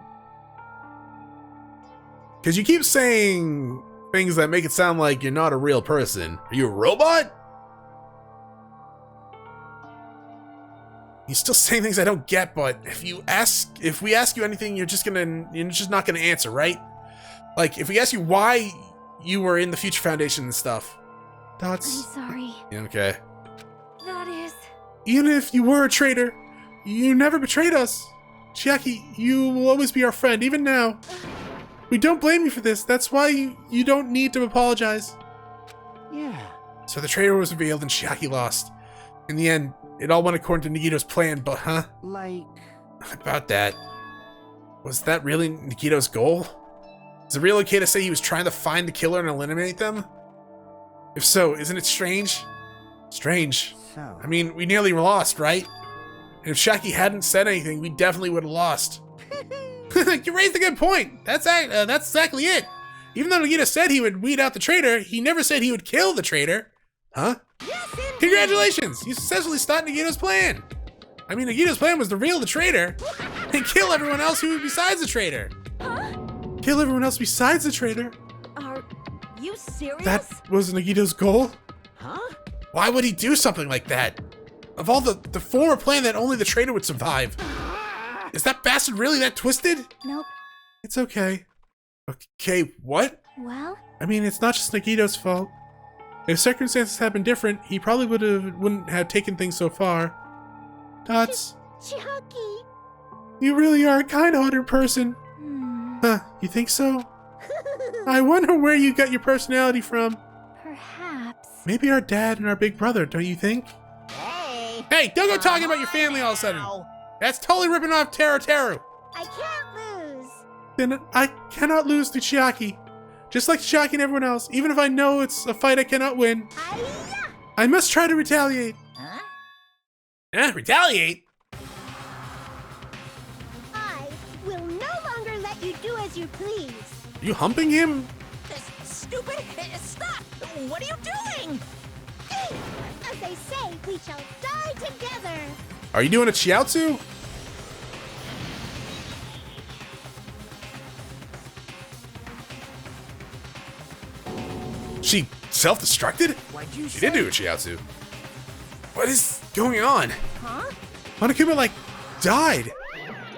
Because you keep saying things that make it sound like you're not a real person. Are you a robot? You're still saying things I don't get, but if we ask you anything, you're just not gonna answer, right? Like, if we ask you why you were in the Future Foundation and stuff. I'm sorry. Yeah, okay. That is... Even if you were a traitor, you never betrayed us. Chiaki, you will always be our friend, even now. We don't blame you for this. That's why you don't need to apologize. Yeah. So the traitor was revealed and Chiaki lost. In the end, it all went according to Nagito's plan, but huh? Like... About that. Was that really Nagito's goal? Is it real okay to say he was trying to find the killer and eliminate them? If so, isn't it strange? Strange. So, I mean, we nearly lost, right? And if Shaki hadn't said anything, we definitely would have lost. You raised a good point. That's exactly it. Even though Nagito said he would weed out the traitor, he never said he would kill the traitor. Huh? Yes, indeed. Congratulations! You successfully stopped Nagito's plan. I mean, Nagito's plan was to reveal the traitor and kill everyone else who besides the traitor. Huh? Kill everyone else besides the traitor? Are you serious? That was Nagito's goal? Huh? Why would he do something like that? Of all the former plan that only the traitor would survive. Is that bastard really that twisted? Nope. It's okay. Okay, what? Well, I mean, it's not just Nagito's fault. If circumstances had been different, he probably wouldn't have taken things so far. Dots, Chiaki. you really are a kind-hearted person. Huh, you think so? I wonder where you got your personality from. perhaps. Maybe our dad and our big brother, don't you think? Hey. Hey, don't go talking about your family all of a sudden. That's totally ripping off Teru. I can't lose. Then I cannot lose to Chiaki. Just like Chiaki and everyone else, even if I know it's a fight I cannot win. Hi-ya! I must try to retaliate. Huh? Retaliate? I will no longer let you do as you please. You humping him? Stupid! Stop! What are you doing? As they say, we shall die together. Are you doing a chiaotsu? She self-destructed? What'd you She say? did do a chiaotsu. What is going on? Huh? Monokuma, like, died.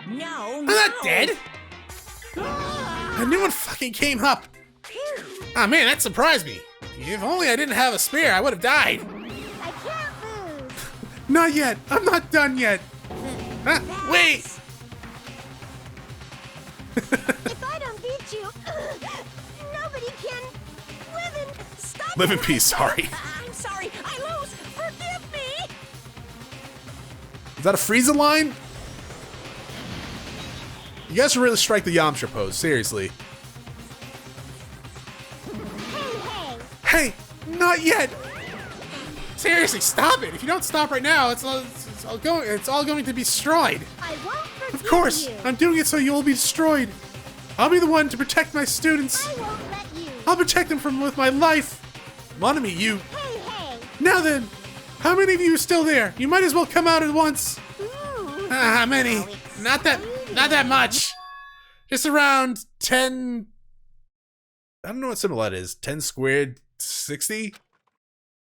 No, I'm not dead. A new one fucking came up. Ah, man, that surprised me. If only I didn't have a spear, I would have died. I can't lose. Not yet. I'm not done yet. Wait. If I don't beat you, nobody can live in. Stop! Live in peace, sorry. I'm sorry. I lose. Forgive me. Is that a Frieza line? You guys should really strike the Yamcha pose, seriously. Hey, Hey, not yet. Seriously, stop it. If you don't stop right now, it's all going to be destroyed. I won't forgive Of course, you. I'm doing it so you'll be destroyed. I'll be the one to protect my students. I won't let you. I'll protect them with my life. Monami, you. Hey. Now then, how many of you are still there? You might as well come out at once. Ooh. How many? Not that much. Just around 10. I don't know what symbol that is. 10 squared 60?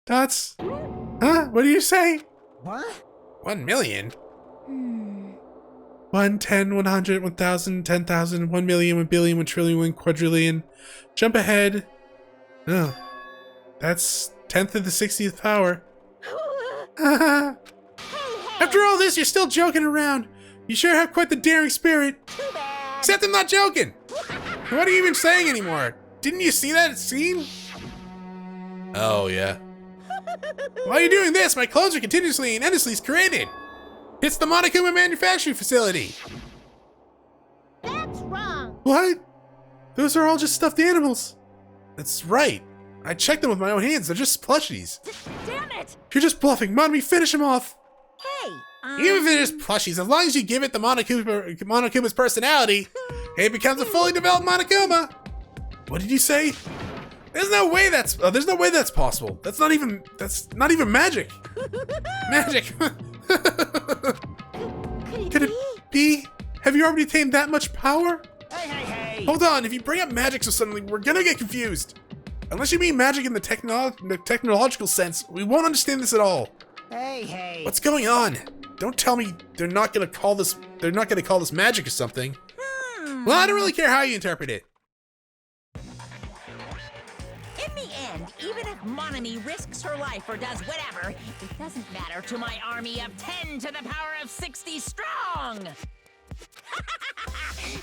Dots? Huh? What do you say? What? 1 million? 1, 10, 100, 1,000, 10,000, 1 million, 1 billion, 1 trillion, 1 quadrillion. Jump ahead. Oh. That's 10th to the 60th power. After all this, you're still joking around. You sure have quite the daring spirit. Too bad. Except I'm not joking. What are you even saying anymore? Didn't you see that scene? Oh, yeah. While you're doing this, my clothes are continuously and endlessly created. It's the Monokuma manufacturing facility. That's wrong. What? Those are all just stuffed animals. That's right. I checked them with my own hands. They're just plushies. Damn it! You're just bluffing. Monami, finish them off. Hey. Even if it is plushies, as long as you give it the Monokuma's personality, it becomes a fully developed Monokuma. What did you say? There's no way that's possible. That's not even magic. Magic. Could it be? Have you already attained that much power? Hey. Hold on, if you bring up magic so suddenly, we're gonna get confused. Unless you mean magic in the technological sense, we won't understand this at all. Hey. What's going on? Don't tell me they're not gonna call this magic or something. Well, I don't really care how you interpret it. In the end, even if Monami risks her life or does whatever, it doesn't matter to my army of 10 to the power of 60 strong.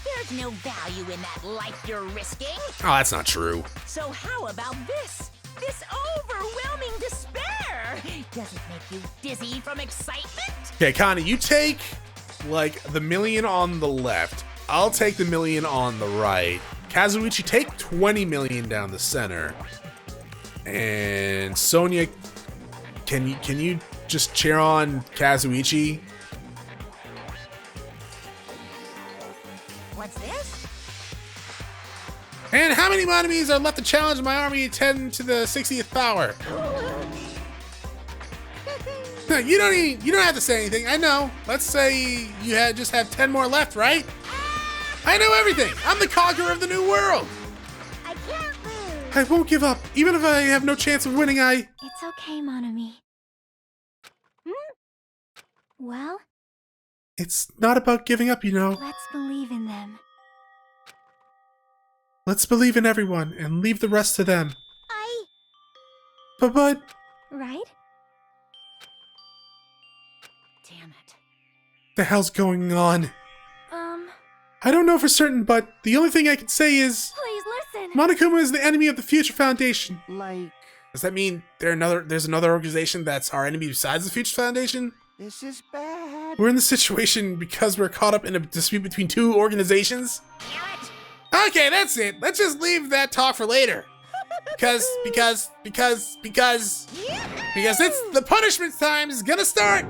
There's no value in that life you're risking. Oh, that's not true. So how about this? This overwhelming despair! Does it make you dizzy from excitement? Okay, Connie, you take, like, the million on the left. I'll take the million on the right. Kazuichi, take 20 million down the center. And Sonia, can you just cheer on Kazuichi? What's this? And how many Monomies are left to challenge my army 10 to the 60th power? No, you don't have to say anything. I know. Let's say you just have 10 more left, right? I know everything. I'm the conqueror of the new world. I can't lose. I won't give up, even if I have no chance of winning. It's okay, Monomi. Well, It's not about giving up, you know. let's believe in them. Let's believe in everyone and leave the rest to them. I... But Right? Damn it. the hell's going on? I don't know for certain, but the only thing I can say is Please listen. Monokuma is the enemy of the Future Foundation. Like, Does that mean there's another organization that's our enemy besides the Future Foundation? This is bad. We're in this situation because we're caught up in a dispute between two organizations? Okay, that's it. Let's just leave that talk for later. Because it's the punishment time is gonna start.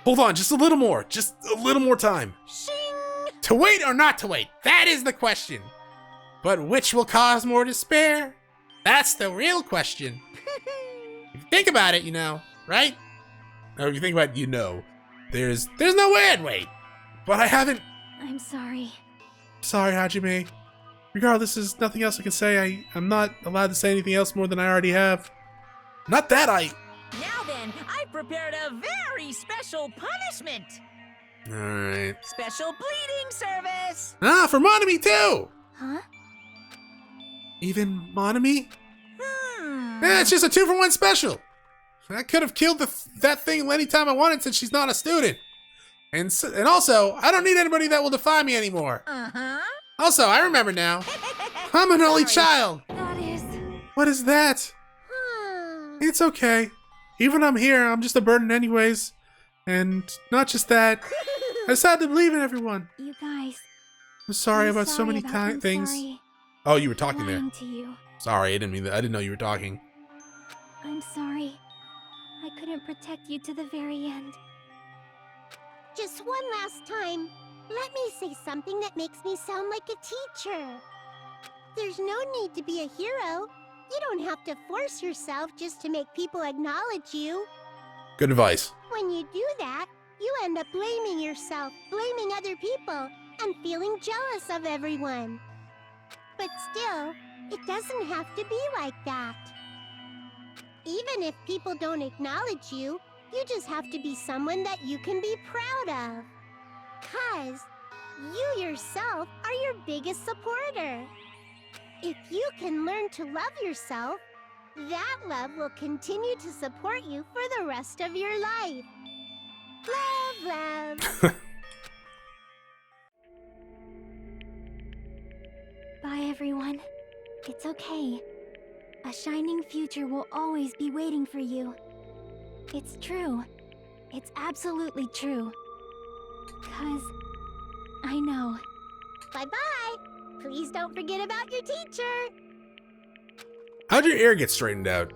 Hold on, just a little more time. To wait or not to wait, that is the question. But which will cause more despair? That's the real question. If you think about it, you know, right? Or if you think about it, you know, there's no way I'd wait. But I haven't. I'm sorry. Sorry, Hajime. Regardless, there's nothing else I can say. I'm not allowed to say anything else more than I already have. Not that I... Now then, I've prepared a very special punishment. Alright. Special bleeding service. Ah, for Monomi too! Huh? Even Monomi? It's just a 2-for-1 special. I could have killed that thing anytime I wanted since she's not a student. And also, I don't need anybody that will defy me anymore. Also, I remember now. I'm an only child. That is... What is that? It's okay. Even I'm here, I'm just a burden anyways. And not just that, I decided to believe in everyone. You guys. I'm sorry I'm about so many about things. Sorry. Oh, you were talking there. Lying to you. Sorry, I didn't mean that. I didn't know you were talking. I'm sorry. I couldn't protect you to the very end. Just one last time, let me say something that makes me sound like a teacher. There's no need to be a hero. You don't have to force yourself just to make people acknowledge you. Good advice. When you do that, you end up blaming yourself, blaming other people, and feeling jealous of everyone. But still, it doesn't have to be like that. Even if people don't acknowledge you, you just have to be someone that you can be proud of. 'Cause you yourself are your biggest supporter. If you can learn to love yourself, that love will continue to support you for the rest of your life. Love, love. Bye, everyone. It's okay. A shining future will always be waiting for you. It's true. It's absolutely true. 'Cause I know. Bye-bye. Please don't forget about your teacher. How'd your ear get straightened out?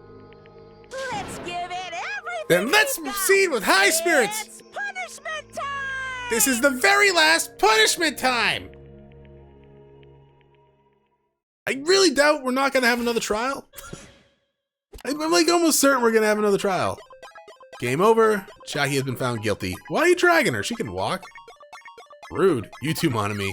Let's give it everything. Then let's we've got. proceed with high spirits. It's punishment time. This is the very last punishment time. I really doubt we're not gonna have another trial. I'm like almost certain we're gonna have another trial. Game over. Chiaki has been found guilty. Why are you dragging her? She can walk. Rude. You too, Monomi.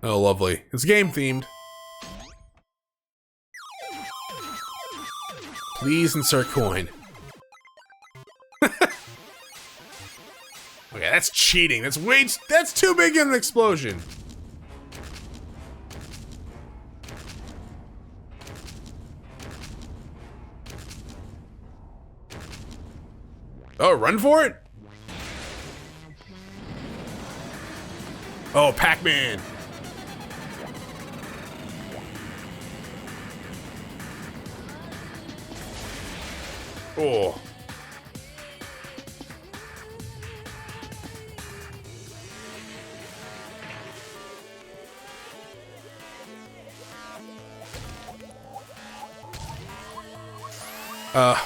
Oh, lovely. It's game themed. Please insert coin. Okay, that's cheating. That's too big of an explosion. Oh, run for it? Oh, Pac-Man. Oh.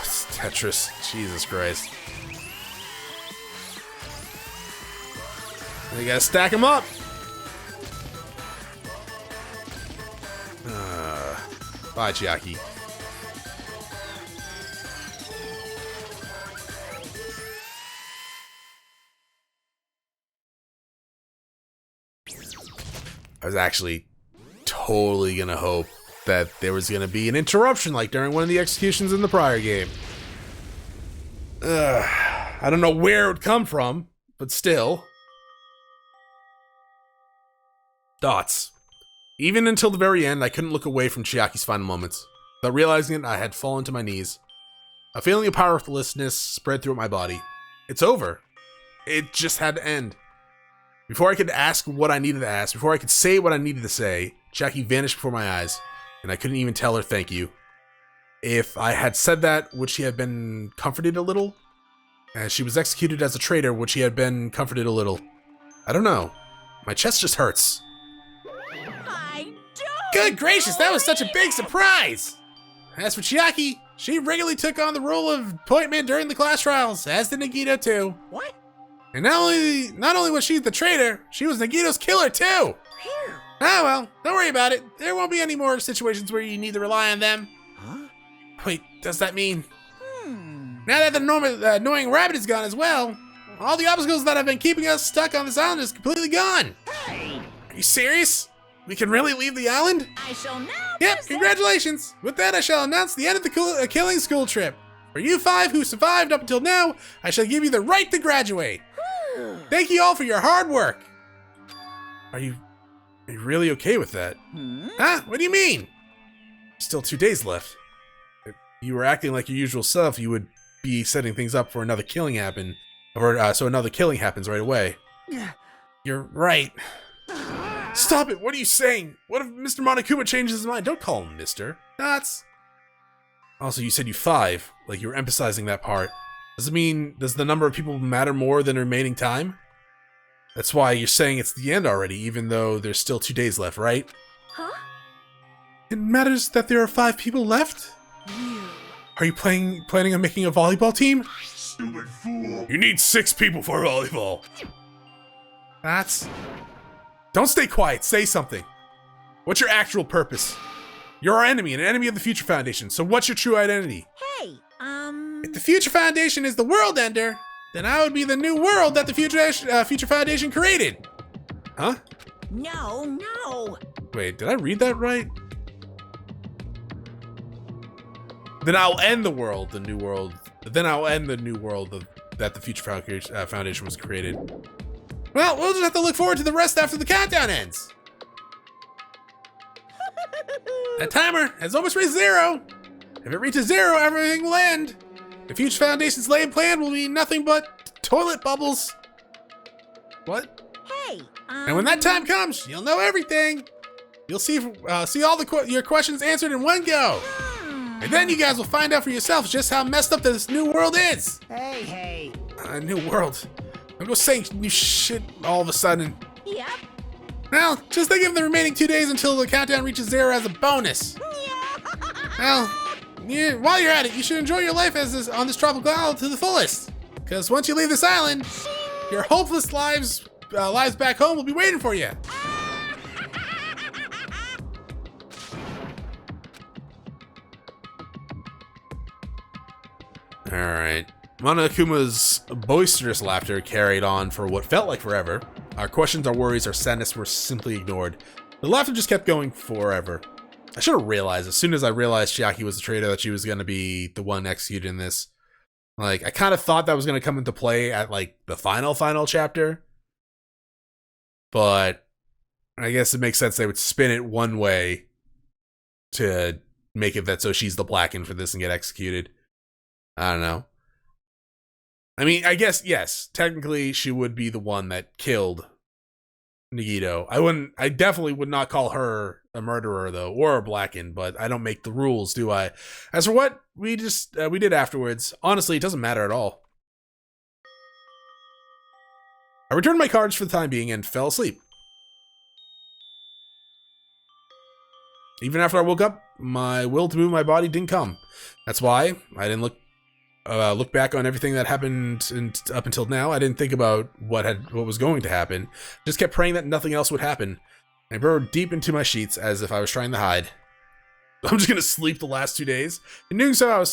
It's Tetris. Jesus Christ. You gotta stack them up. Bye, Chiaki. I was actually totally gonna hope that there was gonna be an interruption like during one of the executions in the prior game. I don't know where it would come from, but still. Thoughts. Even until the very end, I couldn't look away from Chiaki's final moments. Without realizing it, I had fallen to my knees. A feeling of powerlessness spread throughout my body. It's over. It just had to end. Before I could ask what I needed to ask, before I could say what I needed to say, Chiaki vanished before my eyes, and I couldn't even tell her thank you. If I had said that, would she have been comforted a little? As she was executed as a traitor, would she have been comforted a little? I don't know. My chest just hurts. Good gracious, that was such a big surprise! As for Chiaki, she regularly took on the role of point man during the class trials, as did Nagito too. What? And not only was she the traitor, she was Nagito's killer too! Ah well, don't worry about it. There won't be any more situations where you need to rely on them. Huh? Wait, does that mean... Now that the annoying rabbit is gone as well, all the obstacles that have been keeping us stuck on this island is completely gone! Hey! Are you serious? We can really leave the island? I shall now. Yep, congratulations! With that, I shall announce the end of the killing school trip. For you 5 who survived up until now, I shall give you the right to graduate. Thank you all for your hard work. Are you really okay with that? Huh? What do you mean? Still 2 days left. If you were acting like your usual self, you would be setting things up for another killing happen, or so another killing happens right away. You're right. Stop it! What are you saying? What if Mr. Monokuma changes his mind? Don't call him Mr. That's... Also, you said you 5, like you were emphasizing that part. Does it mean, does the number of people matter more than the remaining time? That's why you're saying it's the end already, even though there's still 2 days left, right? Huh? It matters that there are 5 people left? Are you planning on making a volleyball team? Stupid fool. You need 6 people for volleyball. That's... Don't stay quiet, say something. What's your actual purpose? You're our enemy, and an enemy of the Future Foundation, so what's your true identity? Hey, If the Future Foundation is the world ender, then I would be the new world that the Future Foundation created. Huh? no. Wait, did I read that right? Then I'll end the world, the new world. Then I'll end the new world that the Future Foundation was created. Well, we'll just have to look forward to the rest after the countdown ends. That timer has almost reached 0. If it reaches 0, everything will end. The Future Foundation's laid plan will be nothing but toilet bubbles. What? Hey, And when that time comes, you'll know everything. You'll see all your questions answered in one go. And then you guys will find out for yourselves just how messed up this new world is. Hey. New world. I'm just saying new shit all of a sudden. Yep. Well, just think of the remaining 2 days until the countdown reaches 0 as a bonus. Well, while you're at it, you should enjoy your life on this tropical island to the fullest. Because once you leave this island, your hopeless lives back home will be waiting for you. Alright. Monokuma's boisterous laughter carried on for what felt like forever. Our questions, our worries, our sadness were simply ignored. The laughter just kept going forever. I should have realized, as soon as I realized Chiaki was the traitor, that she was going to be the one executed in this. Like, I kind of thought that was going to come into play at, like, the final chapter. But I guess it makes sense they would spin it one way to make it that so she's the Blackened for this and get executed. I don't know. I mean, I guess, yes, technically she would be the one that killed Nagito. I definitely would not call her a murderer though, or a blackened, but I don't make the rules, do I? As for what we did afterwards, honestly, it doesn't matter at all. I returned my cards for the time being and fell asleep. Even after I woke up, my will to move my body didn't come. That's why I didn't look back on everything that happened up until now. I didn't think about what was going to happen. Just kept praying that nothing else would happen. I burrowed deep into my sheets as if I was trying to hide. I'm just gonna sleep the last 2 days. In doing so, I was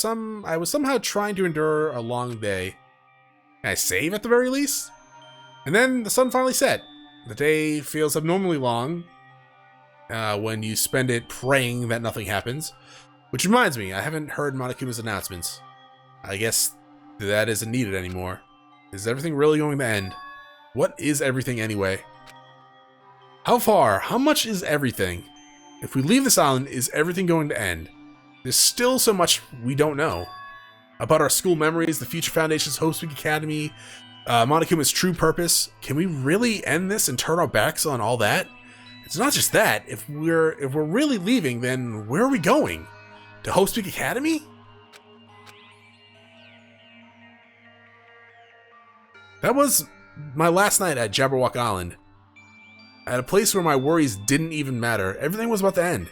somehow trying to endure a long day. Can I save at the very least? And then the sun finally set. The day feels abnormally long when you spend it praying that nothing happens. Which reminds me, I haven't heard Monokuma's announcements. I guess that isn't needed anymore. Is everything really going to end? What is everything anyway? How far? How much is everything? If we leave this island, is everything going to end? There's still so much we don't know. About our school memories, the future foundations, Hope Speak Academy, Monokuma's true purpose. Can we really end this and turn our backs on all that? It's not just that. If we're really leaving, then where are we going? To Hope Speak Academy? That was my last night at Jabberwock Island. At a place where my worries didn't even matter. Everything was about to end.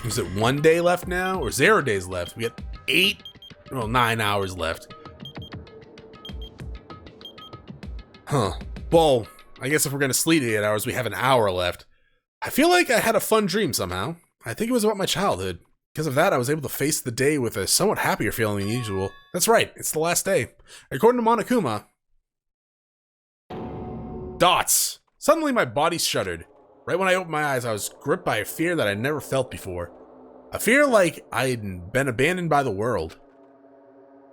Is it 1 day left now or 0 days left? We got 9 hours left. Huh. Well, I guess if we're gonna sleep 8 hours, we have an hour left. I feel like I had a fun dream somehow. I think it was about my childhood. Because of that, I was able to face the day with a somewhat happier feeling than usual. That's right, it's the last day. According to Monokuma... Dots! Suddenly my body shuddered. Right when I opened my eyes, I was gripped by a fear that I'd never felt before. A fear like I'd been abandoned by the world.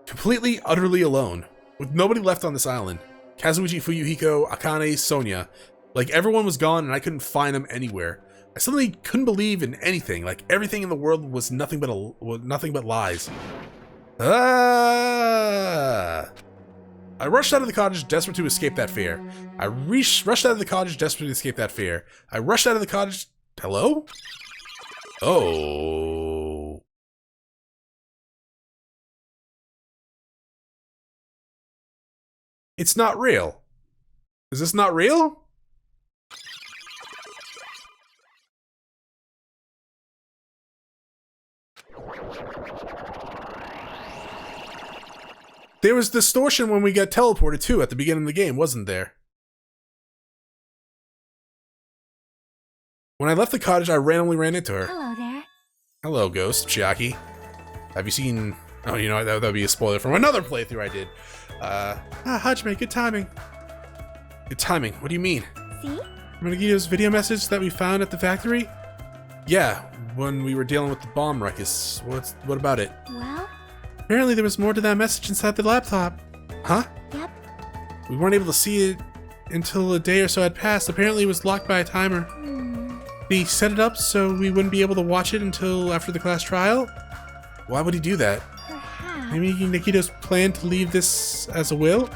Completely, utterly alone. With nobody left on this island. Kazuichi, Fuyuhiko, Akane, Sonia. Like everyone was gone and I couldn't find them anywhere. I suddenly couldn't believe in anything. Like everything in the world was nothing but lies. Ah! I rushed out of the cottage, desperate to escape that fear. I rushed out of the cottage, desperate to escape that fear. I rushed out of the cottage... Hello? Oh... It's not real. Is this not real? There was distortion when we got teleported too at the beginning of the game, wasn't there? When I left the cottage, I randomly ran into her. Hello there. Hello, Ghost, Chiaki. Have you seen... Oh, you know, that would be a spoiler from another playthrough I did. Hajime, good timing. Good timing? What do you mean? See? Monogito's video message that we found at the factory? Yeah, when we were dealing with the bomb ruckus. What about it? Well? Apparently there was more to that message inside the laptop. Huh? Yep. We weren't able to see it until a day or so had passed. Apparently it was locked by a timer. He set it up so we wouldn't be able to watch it until after the class trial? Why would he do that? Perhaps. Maybe Nikito's plan to leave this as a will?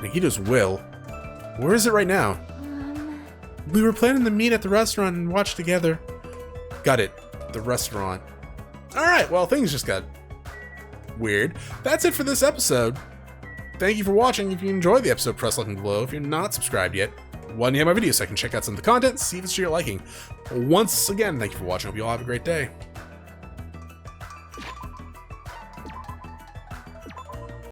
Nikito's will? Where is it right now? We were planning to meet at the restaurant and watch together. Got it. The restaurant. Alright, well, things just got weird. That's it for this episode. Thank you for watching. If you enjoyed the episode, press like below. If you're not subscribed yet, why don't you have my videos so I can check out some of the content, see if it's to your liking. Once again, thank you for watching. Hope you all have a great day.